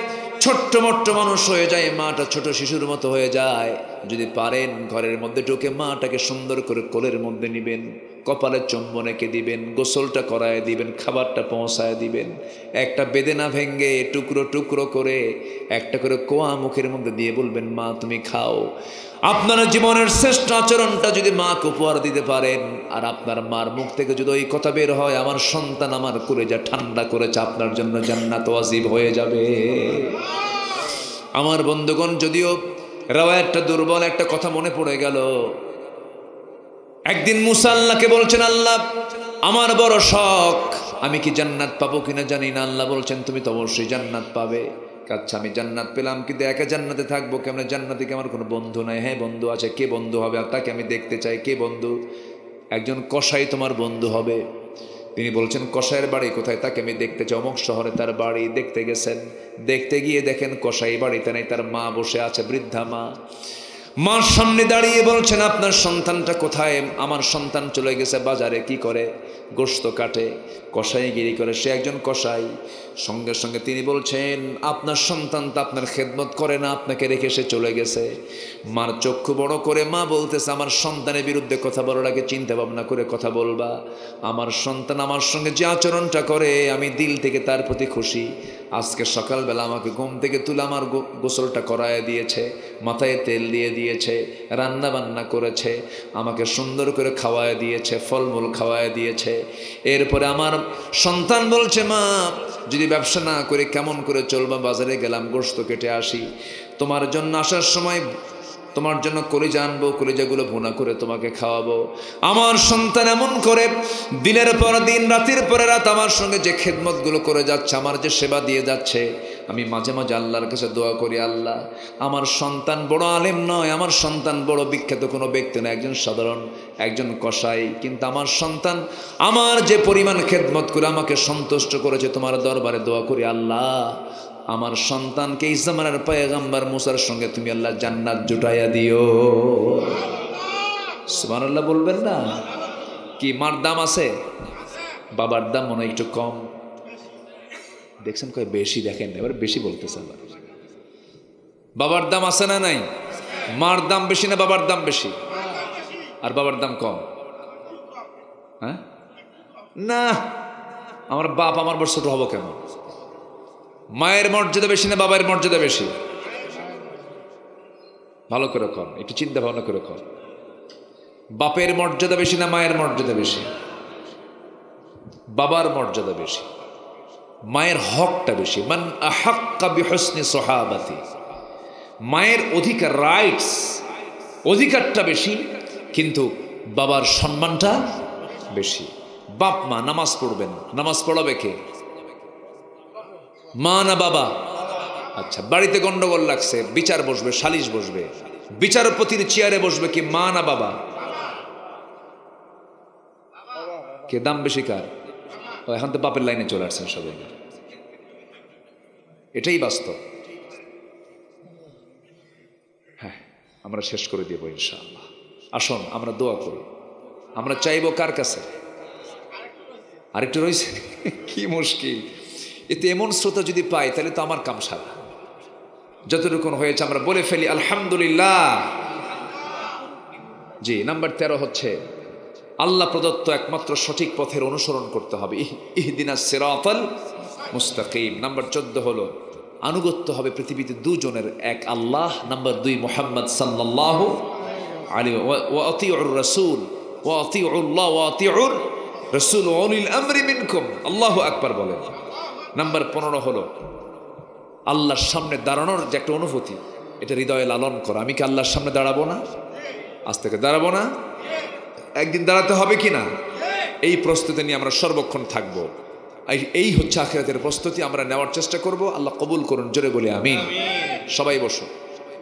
ছোট্ট মোট্ট মানুষ হয়ে যায়, মাটা ছোট শিশুর মতো হয়ে যায়। যদি পারেন ঘরের মধ্যে ঢুকে মাটাকে সুন্দর করে কোলের মধ্যে নিবেন, কপালে চুম্বন এঁকে দিবেন, গোসলটা করায় দিবেন, খাবারটা পৌঁছায় দিবেন। একটা বেদেনা ভেঙ্গে টুকরো টুকরো করে একটা করে কোয়া মুখের মধ্যে দিয়ে বলবেন, মা তুমি খাও। আপনার জীবনের শ্রেষ্ঠ আচরণটা যদি মাকে উপহার দিতে পারেন, আর আপনার মার মুখ থেকে যদি ওই কথা বের হয়, আমার সন্তান আমার কলেজা ঠান্ডা করেছে, আপনার জন্য জান্নাত ওয়াজিব হয়ে যাবে। আমার বন্ধুগণ, যদিও রাওয়ায়াতটা দুর্বল, একটা কথা মনে পড়ে গেল। একদিন মুসা আল্লাহকে বলছেন, আল্লাহ আমার বড় শখ, আমি কি জান্নাত পাবো কিনা জানি না। আল্লাহ বলছেন, তুমি তো অবশ্যই জান্নাত পাবে। আচ্ছা আমি জান্নাত পেলাম, কিন্তু একা জান্নাতে থাকবো কেমন? জান্নাতে কি আমার কোনো বন্ধু নাই? হ্যাঁ বন্ধু আছে। কে বন্ধু হবে? আর তাকে আমি দেখতে চাই। কে বন্ধু? একজন কসাই তোমার বন্ধু হবে। তিনি বলছেন, কসাইয়ের বাড়ি কোথায়? তাকে আমি দেখতে চাই। অমুক শহরে তার বাড়ি। দেখতে গেছেন, দেখতে গিয়ে দেখেন কসাই বাড়িতে নেই, তার মা বসে আছে, বৃদ্ধা মা। মার সামনে দাঁড়িয়ে বলছেন, আপনার সন্তানটা কোথায়? আমার সন্তান চলে গেছে বাজারে। কি করে? গোশত কাটে, কসাইগিরি করে, সে একজন কসাই। সঙ্গে সঙ্গে তিনি বলছেন, আপনার সন্তান তো আপনার খেদমত করে না, আপনাকে রেখে সে চলে গেছে। মার চক্ষু বড় করে মা বলতেছে, আমার সন্তানের বিরুদ্ধে কথা বলার আগে চিন্তা ভাবনা করে কথা বলবা। আমার সন্তান আমার সঙ্গে যে আচরণটা করে, আমি দিল থেকে তার প্রতি খুশি। আজকে সকালবেলা আমাকে ঘুম থেকে তুলে আমার গোসলটা করায় দিয়েছে, মাথায় তেল দিয়ে দিয়েছে, রান্না বান্না করেছে, আমাকে সুন্দর করে খাওয়ায় দিয়েছে, ফলমূল খাওয়ায় দিয়েছে। এরপরে আমার সন্তান বলছে, মা যদি ব্যবসা না করে কেমন করে চলবা? বাজারে গেলাম, গোশত কেটে আসি, তোমার জন্য আসার সময় তোমার জন্য কলিজা আনবো, কলিজাগুলো ভুনা করে তোমাকে খাওয়াবো। আমার সন্তান এমন করে দিনের পর দিন, রাতের পরে রাত আমার সঙ্গে যে খেদমতগুলো করে যাচ্ছে, আমার যে সেবা দিয়ে যাচ্ছে, আমি মাঝে মাঝে আল্লাহর কাছে দোয়া করি, আল্লাহ আমার সন্তান বড় আলেম নয়, আমার সন্তান বড় বিখ্যাত কোনো ব্যক্তি নয়, একজন সাধারণ একজন কসাই, কিন্তু আমার সন্তান আমার যে পরিমাণ খেদমত করে আমাকে সন্তুষ্ট করেছে, তোমার দরবারে দোয়া করি, আল্লাহ আমার সন্তানকে এই জামানার পয়গম্বর মুসার সঙ্গে তুমি আল্লাহ জান্নাত জুটাইয়া দিও। সুবহানাল্লাহ বলবেন না? কি মার দাম আছে? বাবার দাম মনে হয় একটু কম। দেখছেন কয় বেশি, দেখেন এবার বেশি বলতেছে। বাবার দাম আছে না নাই? মার দাম বেশি না বাবার দাম বেশি? আর বাবার দাম কম? হ্যাঁ না, আমার বাপ আমার বড় ছোট হবো কেন? মায়ের মর্যাদা বেশি না বাবার মর্যাদা বেশি? ভালো করে কর, একটু চিন্তা ভাবনা করে কর। বাপের মর্যাদা বেশি না মায়ের মর্যাদা বেশি? বাবার মর্যাদা বেশি, মায়ের হকটা বেশি। মান আহাক্কা বিহুসনি সাহাবাতি, মায়ের অধিকার, রাইটস, অধিকারটা বেশি, কিন্তু বাবার সম্মানটা বেশি। বাপ মা নামাজ পড়বেন, নামাজ পড়াবে কে? মা না বাবা? আচ্ছা, বাড়িতে গন্ডগোল লাগছে, বিচার বসবে, সালিশ বসবে, বিচারপতির চেয়ারে বসবে কি মা না বাবা? কে দাম বেশি কার? এখন তো বাপের লাইনে চলে আসছেন সবাই, এটাই বাস্তব। হ্যাঁ, আমরা শেষ করে দেব ইনশাআল্লাহ। আসুন আমরা দোয়া করি, আমরা চাইবো কার কাছে? আরেকটু রয়েছে, কি মুশকিল। এতে এমন শ্রোতা যদি পাই তাহলে তো আমার কাম সারা। যতটুকুন হয়েছে আমরা বলে ফেলি আলহামদুলিল্লাহ। জি, নাম্বার 13 হচ্ছে আল্লাহ প্রদত্ত একমাত্র সঠিক পথের অনুসরণ করতে হবে, ইহদিনাস সিরাতাল মুস্তাকিম। নাম্বার 14 হলো আনুগত্য হবে পৃথিবীতে দুজনের, এক আল্লাহ, নাম্বার 2 মুহাম্মদ সাল্লাল্লাহু আলাইহি ওয়া আতিউর রাসূল ওয়া আতিউল্লাহ ওয়া আতিউর রাসূল ওয়া উলিল আমরি মিনকুম। আল্লাহু আকবার বলেন। নাম্বার 15 হলো আল্লাহর সামনে দাঁড়ানোর যে একটা অনুভূতি, এটা হৃদয়ে লালন করা। আমি কি আল্লাহর সামনে দাঁড়াবো না? আজ থেকে দাঁড়াবো না? একদিন দাঁড়াতে হবে কি না? এই প্রস্তুতি নিয়ে আমরা সর্বক্ষণ থাকবো। এই হচ্ছে আখিরাতের প্রস্তুতি, আমরা নেওয়ার চেষ্টা করব। আল্লাহ কবুল করুন, জোরে বলে আমিন। সবাই বসো।